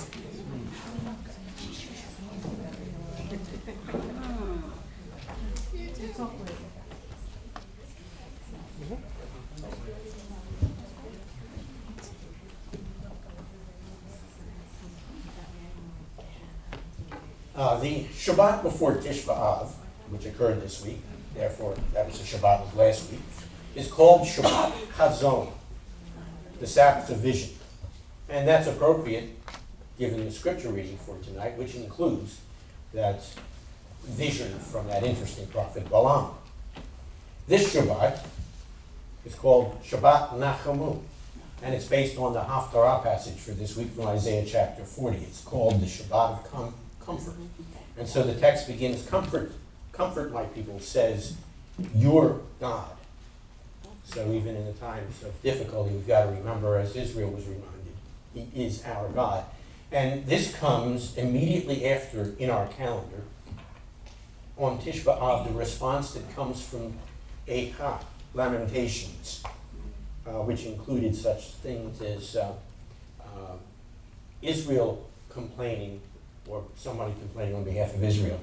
The Shabbat before Tish B'Av, which occurred this week, therefore that was the Shabbat of last week, is called Shabbat Chazon, the Sabbath of Vision. And that's appropriate given the scripture reading for tonight, which includes that vision from that interesting prophet Balaam. This Shabbat is called Shabbat Nachamu, and it's based on the Haftarah passage for this week from Isaiah chapter 40. It's called the Shabbat of Comfort. And so the text begins, comfort, my people, says, your God. So even in the times of difficulty, we've got to remember, as Israel was reminded, he is our God. And this comes immediately after, in our calendar, on Tish B'Av, the response that comes from Eicha, Lamentations, which included such things as Israel complaining, or somebody complaining on behalf of Israel,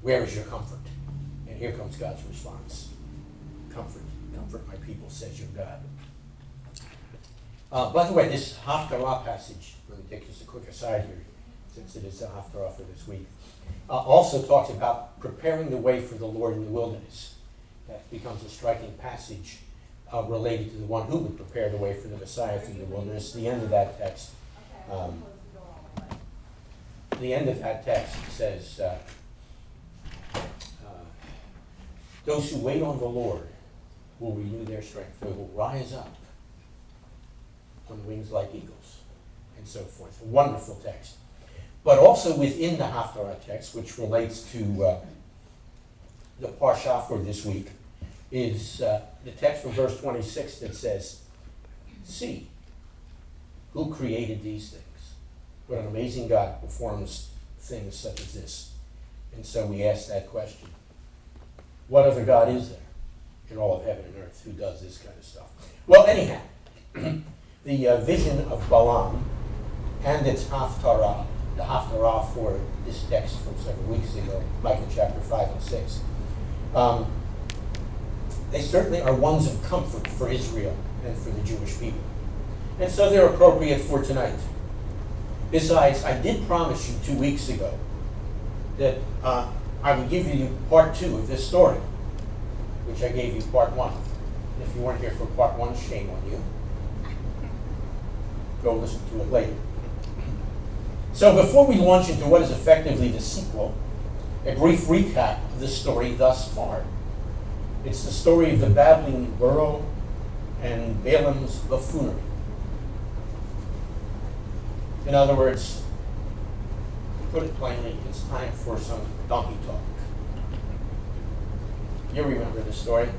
where is your comfort? And here comes God's response. Comfort my people, says your God. By the way, this Haftarah passage, let me take just a quick aside here, since it is the Haftarah for this week, also talks about preparing the way for the Lord in the wilderness. That becomes a striking passage related to the one who would prepare the way for the Messiah through the wilderness. The end of that text says, those who wait on the Lord will renew their strength. They will rise up on wings like eagles. and so forth. A wonderful text. But also within the Haftarah text, which relates to the Parsha for this week, is the text from verse 26 that says, "See, who created these things? What an amazing God performs things such as this." And so we ask that question. What other God is there in all of heaven and earth who does this kind of stuff? Well, anyhow, the vision of Balaam and its Haftarah, the Haftarah for this text from several weeks ago, Micah chapter 5 and 6, they certainly are ones of comfort for Israel and for the Jewish people. And so they're appropriate for tonight. Besides, I did promise you 2 weeks ago that I would give you part 2 of this story, which I gave you part 1. And if you weren't here for part 1, shame on you. Go listen to it later. So before we launch into what is effectively the sequel, a brief recap of the story thus far. It's the story of the babbling burro and Balaam's buffoonery. In other words, to put it plainly, it's time for some donkey talk. You remember the story.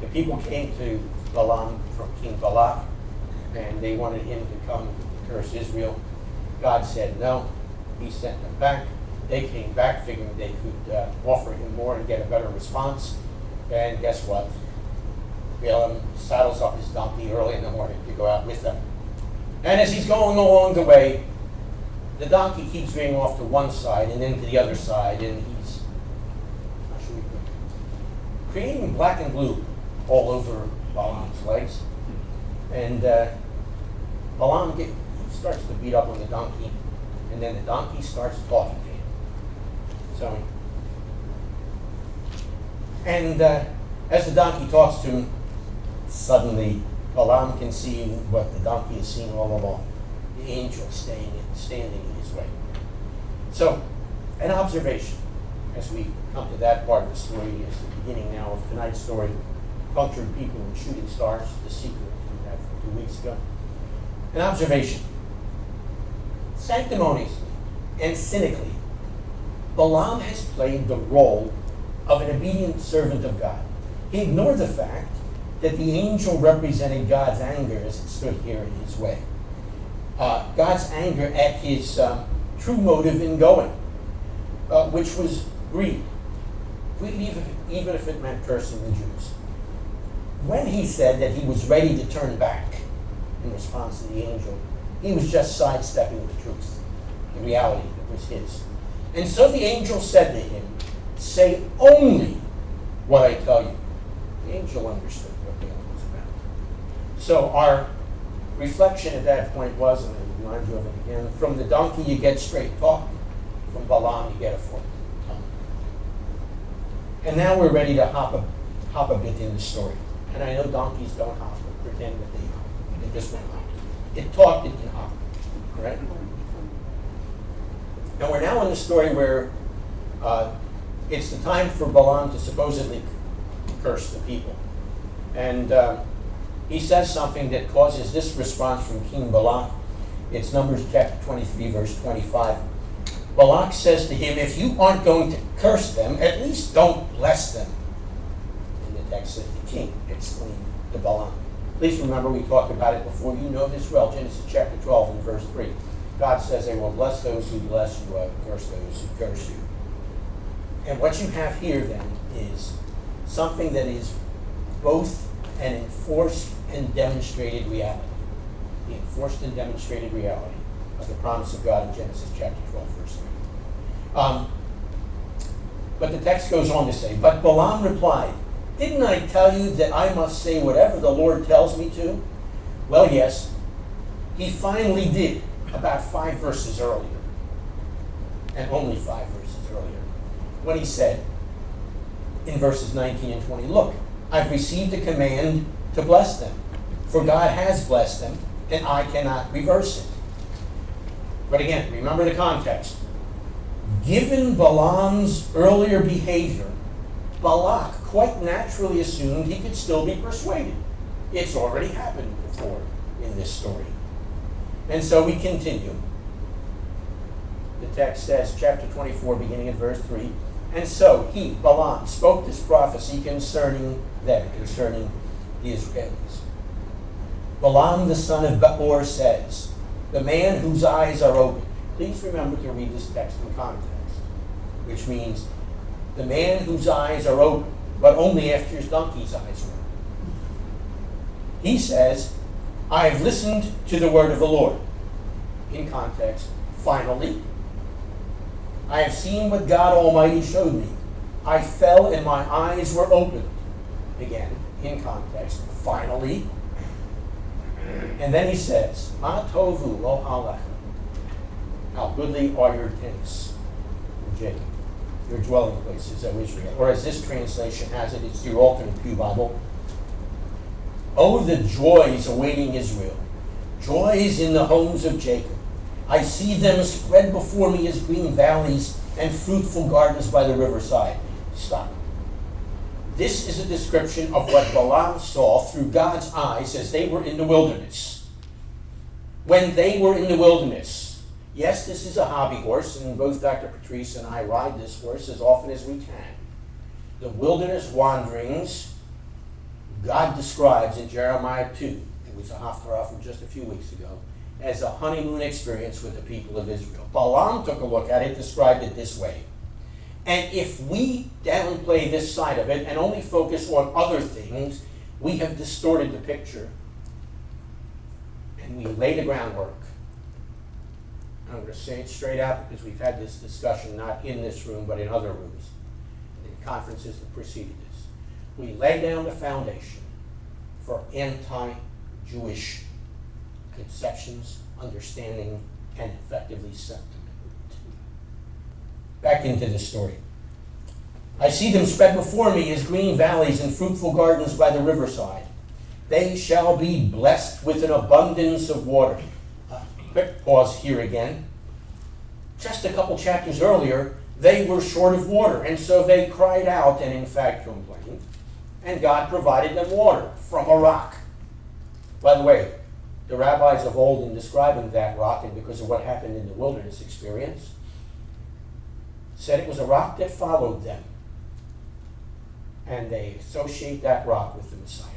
The people came to Balaam from King Balak, and they wanted him to come curse Israel. God said no. He sent them back. They came back figuring they could offer him more and get a better response. And guess what? Balaam saddles up his donkey early in the morning to go out with them. And as he's going along the way, the donkey keeps veering off to one side and then to the other side, and he's creating black and blue all over Balaam's legs. And Balaam starts to beat up on the donkey, and then the donkey starts talking to him. As the donkey talks to him, suddenly Balaam can see what the donkey has seen all along. The angel standing in his way. So, an observation as we come to that part of the story is the beginning now of tonight's story. Punctured people and shooting stars, the sequel to that from 2 weeks ago. An observation. Sanctimoniously and cynically, Balaam has played the role of an obedient servant of God. He ignored the fact that the angel represented God's anger as it stood here in his way. God's anger at his true motive in going, which was greed. Greed even if it meant cursing the Jews. When he said that he was ready to turn back in response to the angel, he was just sidestepping the truth, the reality that was his. And so the angel said to him, "Say only what I tell you." The angel understood what Balaam was about. So our reflection at that point was, and I remind you of it again, from the donkey you get straight talk, from Balaam you get a forked tongue. And now we're ready to hop a bit in the story. And I know donkeys don't hop, but pretend that they hop. They just won't hop. It talked, it can hop. Correct? And we're now in the story where it's the time for Balaam to supposedly curse the people. And he says something that causes this response from King Balak. It's Numbers chapter 23, verse 25. Balak says to him, "If you aren't going to curse them, at least don't bless them." And the text says the king exclaimed to Balaam. Please remember we talked about it before. You know this well. Genesis chapter 12 and verse 3. God says, "I will bless those who bless you, I will curse those who curse you." And what you have here then is something that is both an enforced and demonstrated reality. The enforced and demonstrated reality of the promise of God in Genesis chapter 12, verse 3. But the text goes on to say, "But Balaam replied, 'Didn't I tell you that I must say whatever the Lord tells me to?' Well, yes, he finally did about 5 verses earlier, and only 5 verses earlier, when he said in verses 19 and 20, 'Look, I've received a command to bless them, for God has blessed them, and I cannot reverse it.'" But again, remember the context. Given Balaam's earlier behavior, Balak quite naturally assumed he could still be persuaded. It's already happened before in this story. And so we continue. The text says, chapter 24, beginning at verse 3, and so he, Balaam, spoke this prophecy concerning them, concerning the Israelis. Balaam the son of Beor says, the man whose eyes are open. Please remember to read this text in context, which means the man whose eyes are open, but only after his donkey's eyes are open. He says, I have listened to the word of the Lord. In context, finally, I have seen what God Almighty showed me. I fell and my eyes were opened. Again, in context, finally. And then he says, Ma tovu lo alecha. How goodly are your tents, Jacob, your dwelling places, O Israel. Or as this translation has it, it's your alternate Pew Bible. Oh, the joys awaiting Israel, joys in the homes of Jacob. I see them spread before me as green valleys and fruitful gardens by the riverside. Stop. This is a description of what Balaam saw through God's eyes as they were in the wilderness. When they were in the wilderness. Yes, this is a hobby horse, and both Dr. Patrice and I ride this horse as often as we can. The wilderness wanderings God describes in Jeremiah 2, it was a haftarah from just a few weeks ago, as a honeymoon experience with the people of Israel. Balaam took a look at it, described it this way. And if we downplay this side of it and only focus on other things, we have distorted the picture. And we lay the groundwork. I'm going to say it straight out because we've had this discussion not in this room but in other rooms, and in conferences that preceded this. We lay down the foundation for anti-Jewish conceptions, understanding, and effectively sentiment. Back into the story. I see them spread before me as green valleys and fruitful gardens by the riverside. They shall be blessed with an abundance of water. Quick pause here again. Just a couple chapters earlier, they were short of water, and so they cried out and in fact complained, and God provided them water from a rock. By the way, the rabbis of old, in describing that rock, and because of what happened in the wilderness experience, said it was a rock that followed them. And they associate that rock with the Messiah.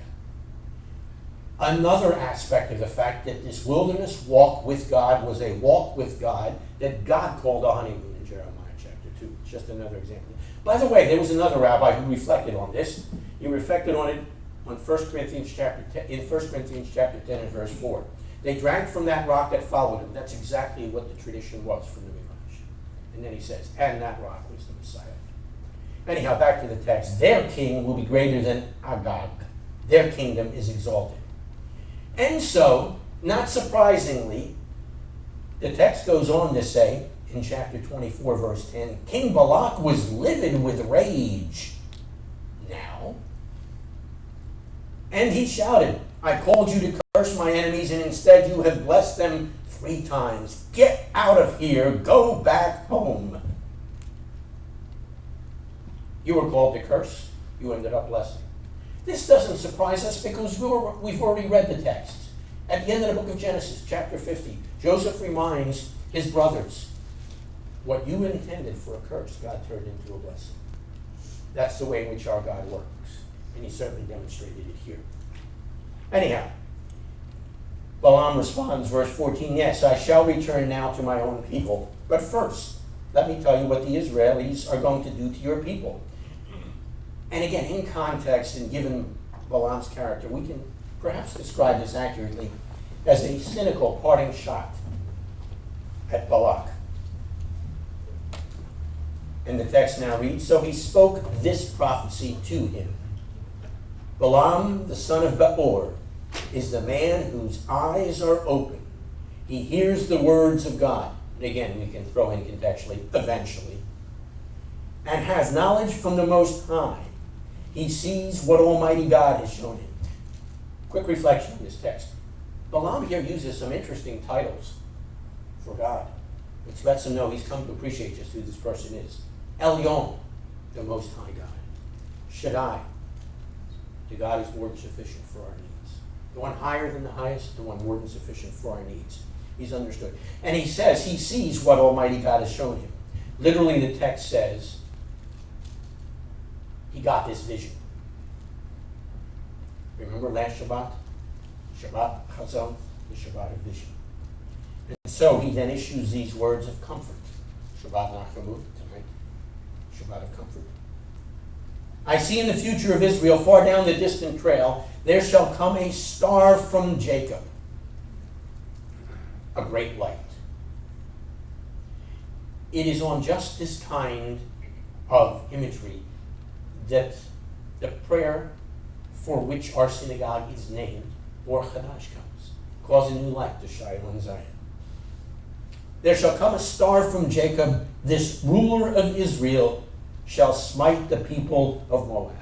Another aspect of the fact that this wilderness walk with God was a walk with God that God called a honeymoon in Jeremiah chapter 2. It's just another example. By the way, there was another rabbi who reflected on this. He reflected on it on 1 Corinthians chapter 10, in 1 Corinthians chapter 10 and verse 4. They drank from that rock that followed him. That's exactly what the tradition was from the Midrash. And then he says, and that rock was the Messiah. Anyhow, back to the text. Their king will be greater than Agag. Their kingdom is exalted. And so, not surprisingly, the text goes on to say, in chapter 24, verse 10, King Balak was livid with rage now. And he shouted, I called you to curse my enemies, and instead you have blessed them 3 times. Get out of here. Go back home. You were called to curse. You ended up blessing. This doesn't surprise us because we've already read the text. At the end of the book of Genesis, chapter 50, Joseph reminds his brothers, what you intended for a curse, God turned into a blessing. That's the way in which our God works. And he certainly demonstrated it here. Anyhow, Balaam responds, verse 14, yes, I shall return now to my own people. But first, let me tell you what the Israelis are going to do to your people. And again, in context and given Balaam's character, we can perhaps describe this accurately as a cynical parting shot at Balak. And the text now reads, so he spoke this prophecy to him. Balaam, the son of Beor, is the man whose eyes are open. He hears the words of God. And again, we can throw in contextually, eventually. And has knowledge from the Most High. He sees what Almighty God has shown him. Quick reflection on this text. Balaam here uses some interesting titles for God, which lets him know he's come to appreciate just who this person is. Elyon, the Most High God. Shaddai, the God who's more than sufficient for our needs. The one higher than the highest, the one more than sufficient for our needs. He's understood. And he says he sees what Almighty God has shown him. Literally, the text says he got this vision. Remember last Shabbat? Shabbat Chazon, the Shabbat of vision. And so he then issues these words of comfort. Shabbat Nachamu tonight. Shabbat of comfort. I see in the future of Israel, far down the distant trail, there shall come a star from Jacob, a great light. It is on just this kind of imagery that the prayer for which our synagogue is named, Ohr Chadash, comes. Cause a new light to shine on Zion. There shall come a star from Jacob, this ruler of Israel shall smite the people of Moab.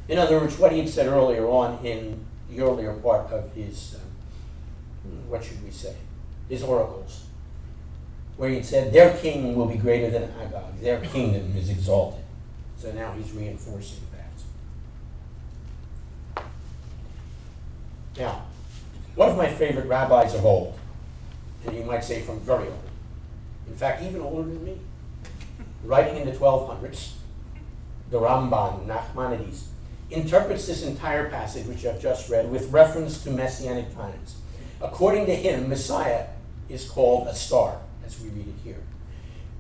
In other words, what he had said earlier on in the earlier part of his, what should we say, his oracles, where he said, their king will be greater than Agag, their kingdom is exalted. So now he's reinforcing that. Now, one of my favorite rabbis of old, and you might say from very old, in fact, even older than me, writing in the 1200s, the Ramban, Nachmanides, interprets this entire passage, which I've just read, with reference to Messianic times. According to him, Messiah is called a star, as we read it here.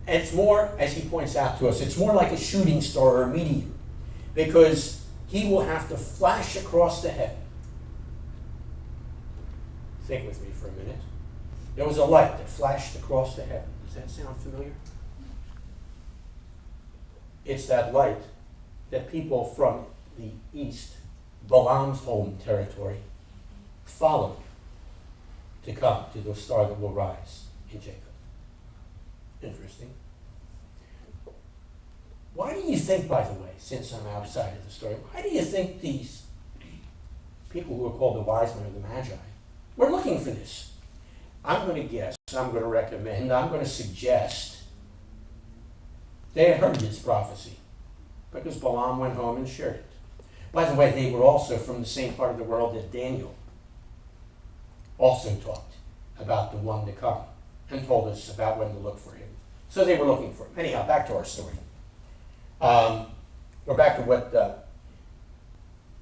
And it's more, as he points out to us, it's more like a shooting star or a meteor, because he will have to flash across the heaven. Think with me for a minute. There was a light that flashed across the heaven. Does that sound familiar? It's that light that people from the east, Balaam's home territory, followed to come to the star that will rise in Jacob. Interesting. Why do you think, by the way, since I'm outside of the story, why do you think these people who are called the wise men or the magi were looking for this? I'm going to guess, I'm going to recommend, I'm going to suggest they had heard this prophecy because Balaam went home and shared it. By the way, they were also from the same part of the world that Daniel also talked about the one to come and told us about when to look for him. So they were looking for him. Anyhow, back to our story. Or back to what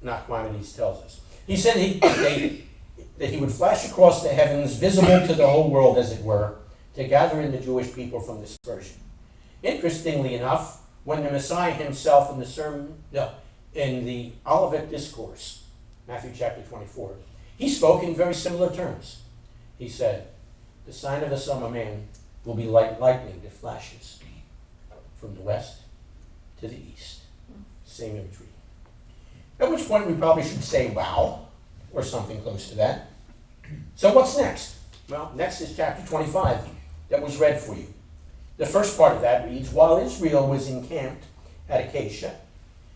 Nachmanides tells us. He said that he would flash across the heavens, visible to the whole world, as it were, to gather in the Jewish people from dispersion. Interestingly enough, when the Messiah himself in the Olivet Discourse, Matthew chapter 24, he spoke in very similar terms. He said, the sign of the Son of Man will be like lightning that flashes from the west to the east. Same imagery. At which point we probably should say, wow, or something close to that. So what's next? Well, next is chapter 25 that was read for you. The first part of that reads, while Israel was encamped at Acacia,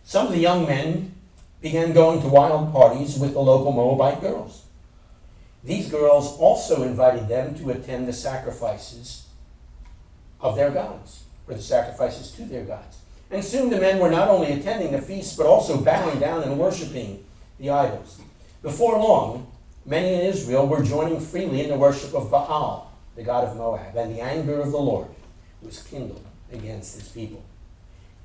some of the young men began going to wild parties with the local Moabite girls. These girls also invited them to attend the sacrifices of their gods, or the sacrifices to their gods. And soon the men were not only attending the feasts, but also bowing down and worshiping the idols. Before long, many in Israel were joining freely in the worship of Baal, the god of Moab, and the anger of the Lord was kindled against his people.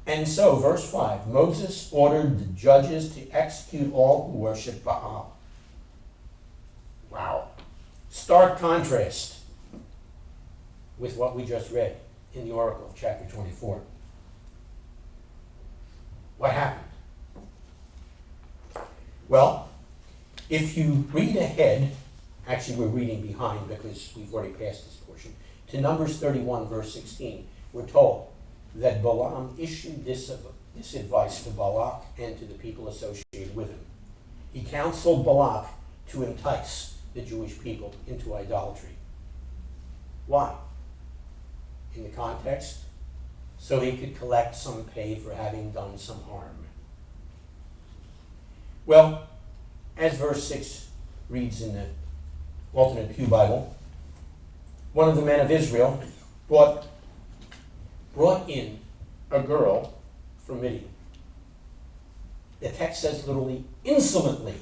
And so, verse 5, Moses ordered the judges to execute all who worship Baal. Wow. Stark contrast with what we just read in the Oracle of chapter 24. What happened? Well, if you read ahead, actually we're reading behind because we've already passed this portion, to Numbers 31, verse 16, we're told that Balaam issued this advice to Balak and to the people associated with him. He counseled Balak to entice the Jewish people into idolatry. Why? In the context, so he could collect some pay for having done some harm. Well, as verse 6 reads in the Alternate Pew Bible, one of the men of Israel brought in a girl from Midian. The text says literally, insolently.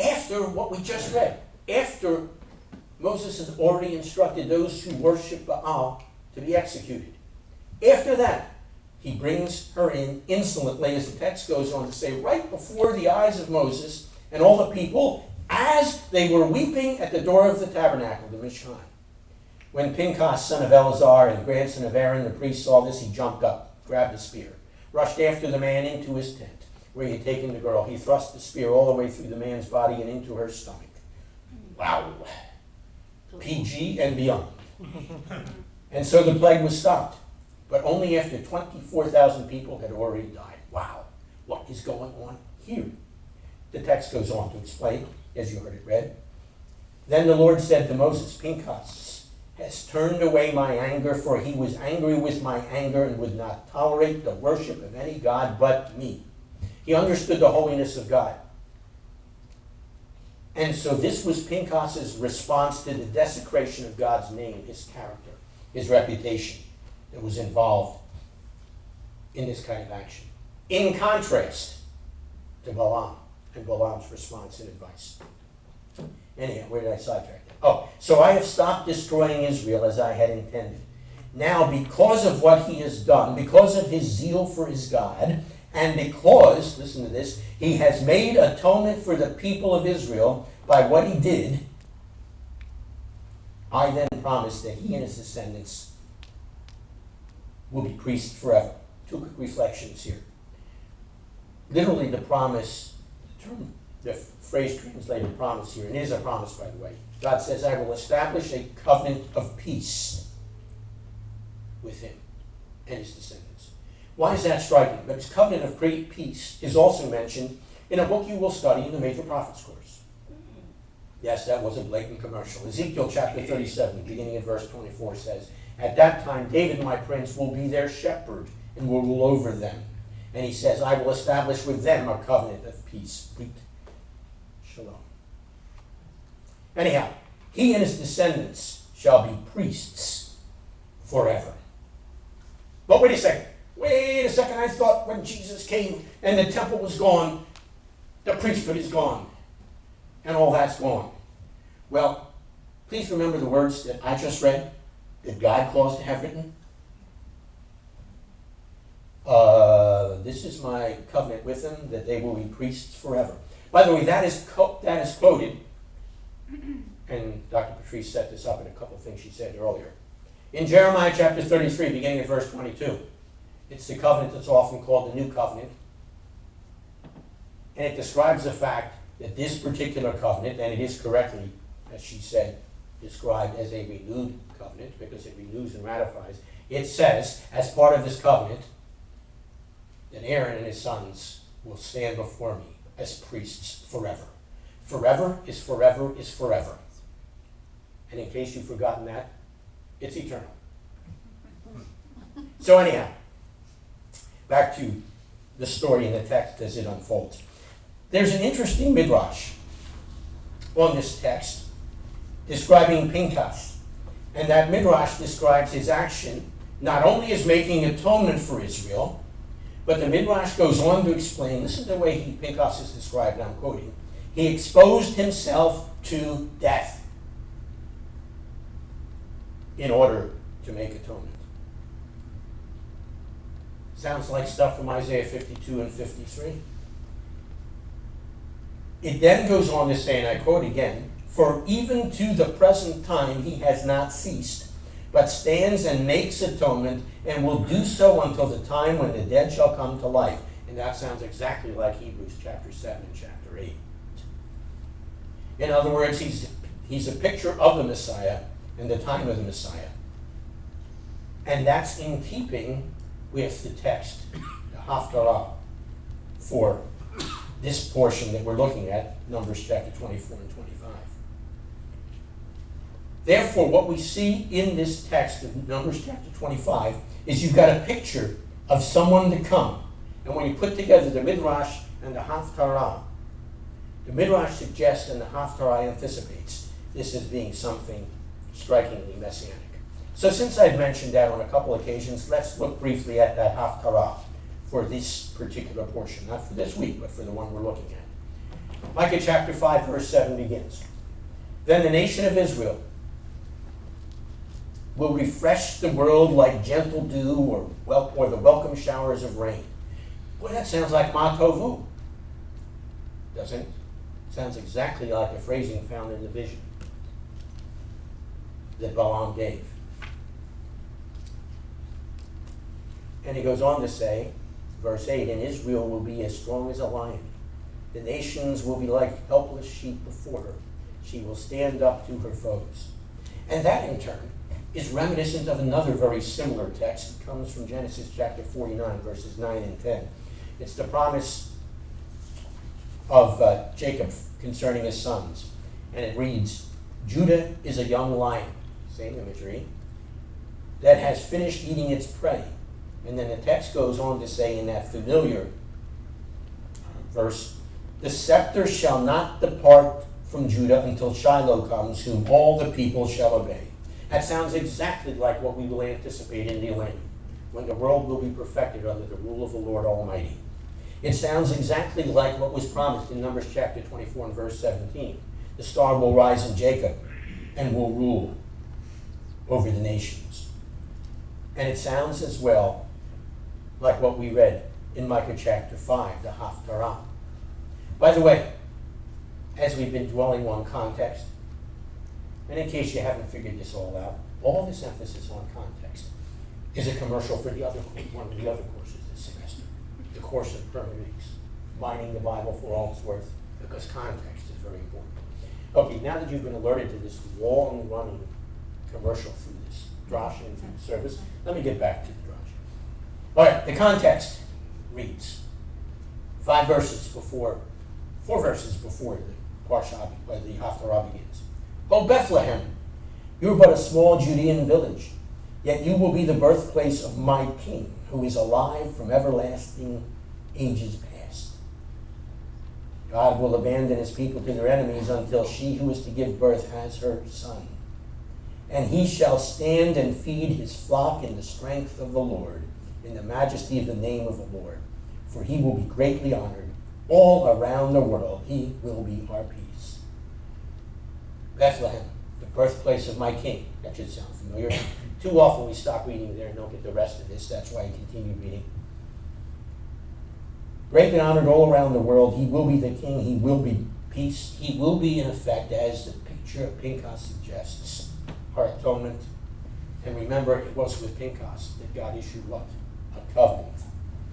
After after what we just read, after Moses has already instructed those who worship Baal to be executed. After that, he brings her in insolently, as the text goes on to say, right before the eyes of Moses and all the people, as they were weeping at the door of the tabernacle, the Mishkan. When Pinchas, son of Eleazar and grandson of Aaron, the priest, saw this, he jumped up, grabbed a spear, rushed after the man into his tent, where he had taken the girl. He thrust the spear all the way through the man's body and into her stomach. Wow. PG and beyond. And so the plague was stopped, but only after 24,000 people had already died. Wow. What is going on here? The text goes on to explain, as you heard it read. Then the Lord said to Moses, Pinchas has turned away my anger, for he was angry with my anger and would not tolerate the worship of any god but me. He understood the holiness of God. And so this was Pinchas's response to the desecration of God's name, his character, his reputation that was involved in this kind of action. In contrast to Balaam and Balaam's response and advice. Anyhow, where did I sidetrack that? Oh, so I have stopped destroying Israel as I had intended. Now, because of what he has done, because of his zeal for his God, and because, listen to this, he has made atonement for the people of Israel by what he did, I then promise that he and his descendants will be priests forever. Two quick reflections here. Literally, the promise, the phrase translated promise here, and it is a promise, by the way. God says, I will establish a covenant of peace with him and his descendants. Why is that striking? Because covenant of peace is also mentioned in a book you will study in the Major Prophets course. Yes, that was a blatant commercial. Ezekiel chapter 37, beginning at verse 24 says, at that time, David, my prince, will be their shepherd and will rule over them. And he says, I will establish with them a covenant of peace. Brit Shalom. Anyhow, he and his descendants shall be priests forever. But wait a second. I thought when Jesus came and the temple was gone, the priesthood is gone, and all that's gone. Well, please remember the words that I just read, that God caused to have written. This is my covenant with them, that they will be priests forever. By the way, that is quoted, and Dr. Patrice set this up in a couple of things she said earlier. In Jeremiah chapter 33, beginning at verse 22, it's the covenant that's often called the New Covenant. And it describes the fact that this particular covenant, and it is correctly, as she said, described as a renewed covenant, because it renews and ratifies. It says, as part of this covenant, that Aaron and his sons will stand before me as priests forever. Forever is forever is forever. And in case you've forgotten that, it's eternal. So anyhow, back to the story in the text as it unfolds. There's an interesting midrash on this text describing Pinchas. And that midrash describes his action not only as making atonement for Israel, but the midrash goes on to explain, listen to the way Pinchas is described, and I'm quoting, he exposed himself to death in order to make atonement. Sounds like stuff from Isaiah 52 and 53. It then goes on to say, and I quote again, for even to the present time he has not ceased, but stands and makes atonement, and will do so until the time when the dead shall come to life. And that sounds exactly like Hebrews chapter 7 and chapter 8. In other words, he's a picture of the Messiah and the time of the Messiah. And that's in keeping with the text, the Haftarah, for this portion that we're looking at, Numbers chapter 24 and 25. Therefore, what we see in this text of Numbers chapter 25 is you've got a picture of someone to come. And when you put together the Midrash and the Haftarah, the Midrash suggests and the Haftarah anticipates this as being something strikingly messianic. So since I've mentioned that on a couple occasions, let's look briefly at that Haftarah for this particular portion. Not for this week, but for the one we're looking at. Micah chapter 5, verse 7 begins. Then the nation of Israel will refresh the world like gentle dew or the welcome showers of rain. Boy, that sounds like Ma Tovu, doesn't it? Sounds exactly like the phrasing found in the vision that Balaam gave. And he goes on to say, verse 8, and Israel will be as strong as a lion. The nations will be like helpless sheep before her. She will stand up to her foes. And that, in turn, is reminiscent of another very similar text that comes from Genesis chapter 49, verses 9 and 10. It's the promise of Jacob concerning his sons. And it reads, Judah is a young lion, same imagery, that has finished eating its prey. And then the text goes on to say in that familiar verse, the scepter shall not depart from Judah until Shiloh comes, whom all the people shall obey. That sounds exactly like what we will anticipate in the millennium, when the world will be perfected under the rule of the Lord Almighty. It sounds exactly like what was promised in Numbers chapter 24 and verse 17. The star will rise in Jacob and will rule over the nations. And it sounds as well like what we read in Micah chapter 5, the Haftarah. By the way, as we've been dwelling on context, and in case you haven't figured this all out, all this emphasis on context is a commercial for one of the other courses this semester, the course of hermeneutics, mining the Bible for all it's worth, because context is very important. Okay, now that you've been alerted to this long-running commercial through this drash and through the service, let me get back to the drash. All right, the context reads 4 verses before the Parsha, the Haftarah begins. O Bethlehem, you are but a small Judean village, yet you will be the birthplace of my King, who is alive from everlasting ages past. God will abandon his people to their enemies until she who is to give birth has her son. And he shall stand and feed his flock in the strength of the Lord, in the majesty of the name of the Lord. For he will be greatly honored. All around the world he will be our peace. Bethlehem, the birthplace of my King. That should sound familiar. Too often we stop reading there and don't get the rest of this. That's why I continue reading. Greatly honored all around the world. He will be the King. He will be peace. He will be, in effect, as the picture of Pinchas suggests, our atonement. And remember, it was with Pinchas that God issued what? A covenant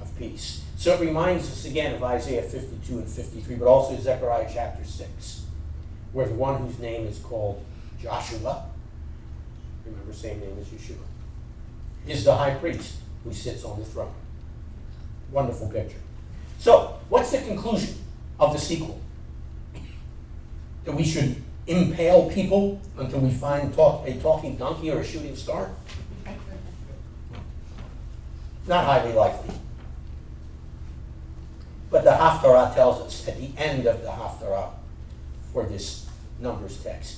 of peace. So it reminds us again of Isaiah 52 and 53, but also Zechariah chapter 6, where the one whose name is called Joshua, remember, same name as Yeshua, is the high priest who sits on the throne. Wonderful picture. So, what's the conclusion of the sequel? That we should impale people until we find a talking donkey or a shooting star? Not highly likely. But the Haftarah tells us at the end of the Haftarah for this Numbers text,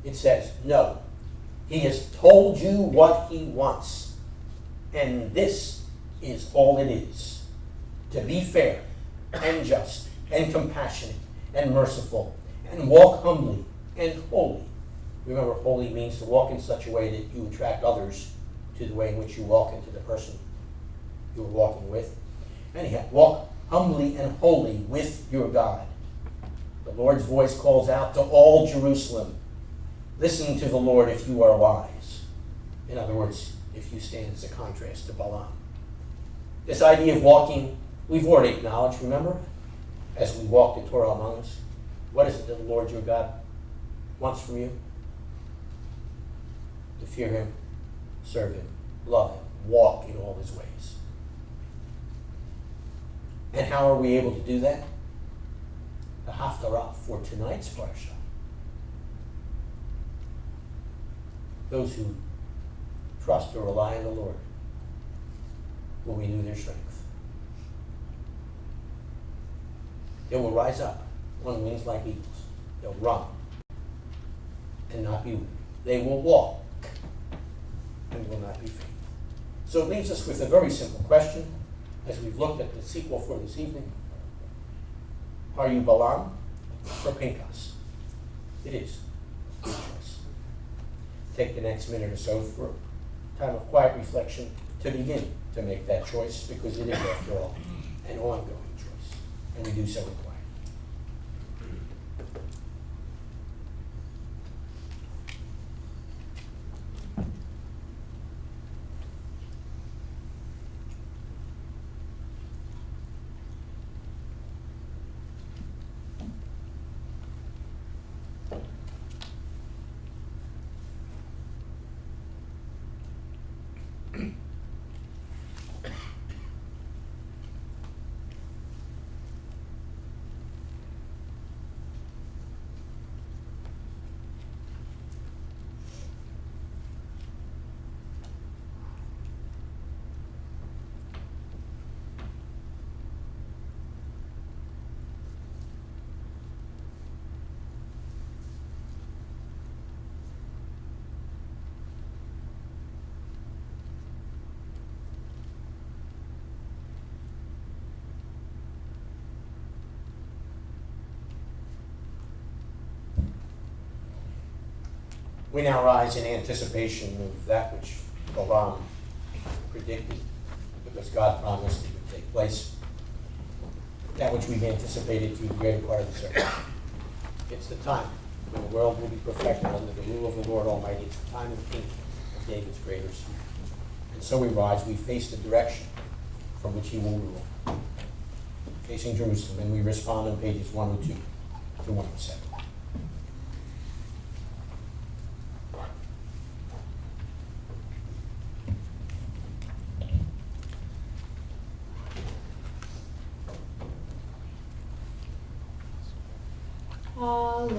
it says, no, he has told you what he wants, and this is all it is, to be fair and just and compassionate and merciful and walk humbly and holy. Remember, holy means to walk in such a way that you attract others to the way in which you walk into the person you are walking with. Anyhow, walk humbly and holy with your God. The Lord's voice calls out to all Jerusalem, listen to the Lord if you are wise. In other words, if you stand as a contrast to Balaam. This idea of walking, we've already acknowledged, remember, as we walk the Torah among us. What is it that the Lord your God wants from you? To fear him, serve him, love him, walk in all his ways. And how are we able to do that? The Haftarah for tonight's Parsha. Those who trust or rely on the Lord will renew their strength. They will rise up on wings like eagles. They'll run and not be weary. They will walk and will not be faint. So it leaves us with a very simple question as we've looked at the sequel for this evening. Are you Balaam or Pinchas? It is. Your choice. Take the next minute or so for a time of quiet reflection to begin to make that choice, because it is, after all, an ongoing choice, and we do so in quiet. We now rise in anticipation of that which Balaam predicted, because God promised it would take place. That which we've anticipated through the greater part of the service. It's the time when the world will be perfected under the rule of the Lord Almighty. It's the time of the kingdom of David's greater son. And so we rise, we face the direction from which he will rule, facing Jerusalem, and we respond on pages 102 to 107.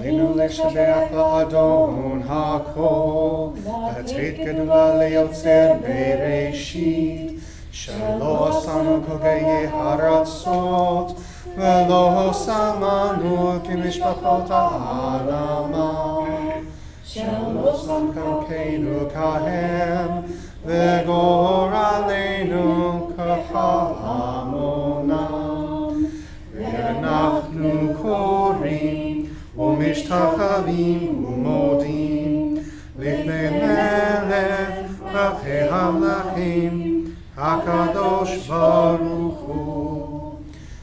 עלינו לשבח לאדון הכל, לתת גדולה ליוצר בראשית, שלא עשנו כגויי הרצות, ולא שמנו כמשפחות האדמה, שלא שם חלקנו כהם, וגורלנו כהמונם, ואנחנו קוראים ומשתחווים ומודים לפני מלך מלכי המלכים הקדוש ברוך הוא,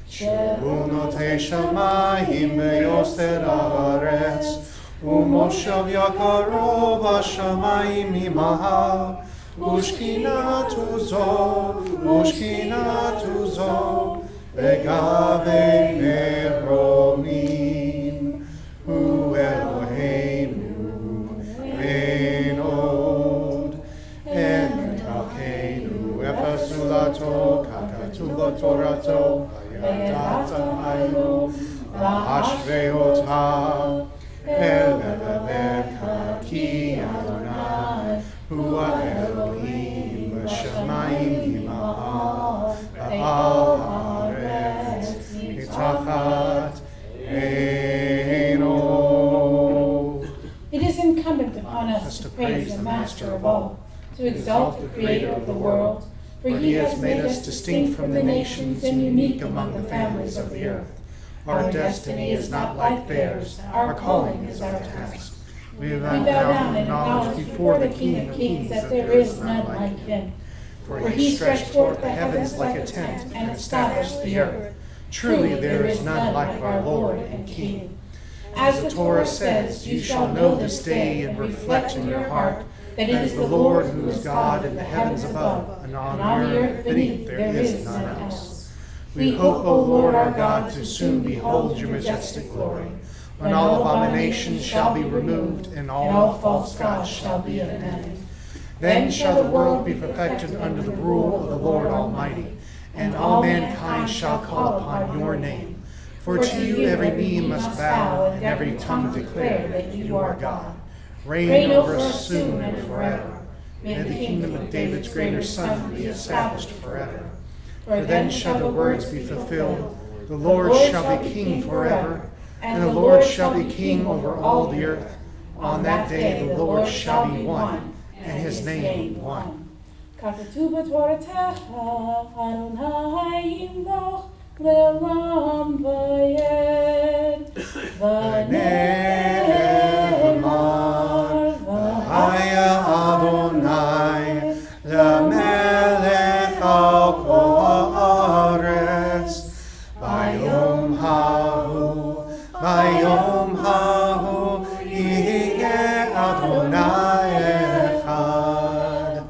שהוא נוטה שמיים ויוסר הארץ, ומושב יקרו בשמיים ממעל, ושכינתו זו בגבי מרומים. הוא אלוהינו אין עוד, אין מלכנו אפס זולתו, ככתוב בתורתו, וידעת היום להשווה אותה, אל לבבך כי אדוני הוא האלוהים בשמיים ממעל, ועל הארץ מתחת אין עוד. It is incumbent upon us to praise the Master of all, to exalt the Creator of the world, for He has made us distinct from the nations and unique among the families of the earth. Our destiny is not like theirs, our calling is our task. We bow down and acknowledge before the King of Kings that there is none like Him. For He stretched forth the heavens like a tent and established the earth. Truly there is none like our Lord and King. As the Torah says, you shall know this day and reflect in your heart that it is the Lord who is God in the heavens above, and on the earth beneath there is none else. We hope, O Lord our God, to soon behold your majestic glory, when all abominations shall be removed, and all false gods shall be at an end. Then shall the world be perfected under the rule of the Lord Almighty, and all mankind shall call upon your name. For to you every knee must bow, and every tongue declare that you are God. Reign over us soon and forever. May the kingdom of David's greater Son be established forever. For then shall the words be fulfilled, the Lord shall be king forever, and the Lord shall be king over all the earth. On that day the Lord shall be one, and his name one. ככתוב בתורתך, אדוני ימלוך לעולם ועד. ונאמר והיה אדוני למלך על כל הארץ ביום ההוא יהיה אדוני אחד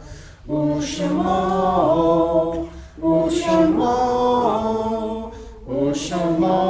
ושמו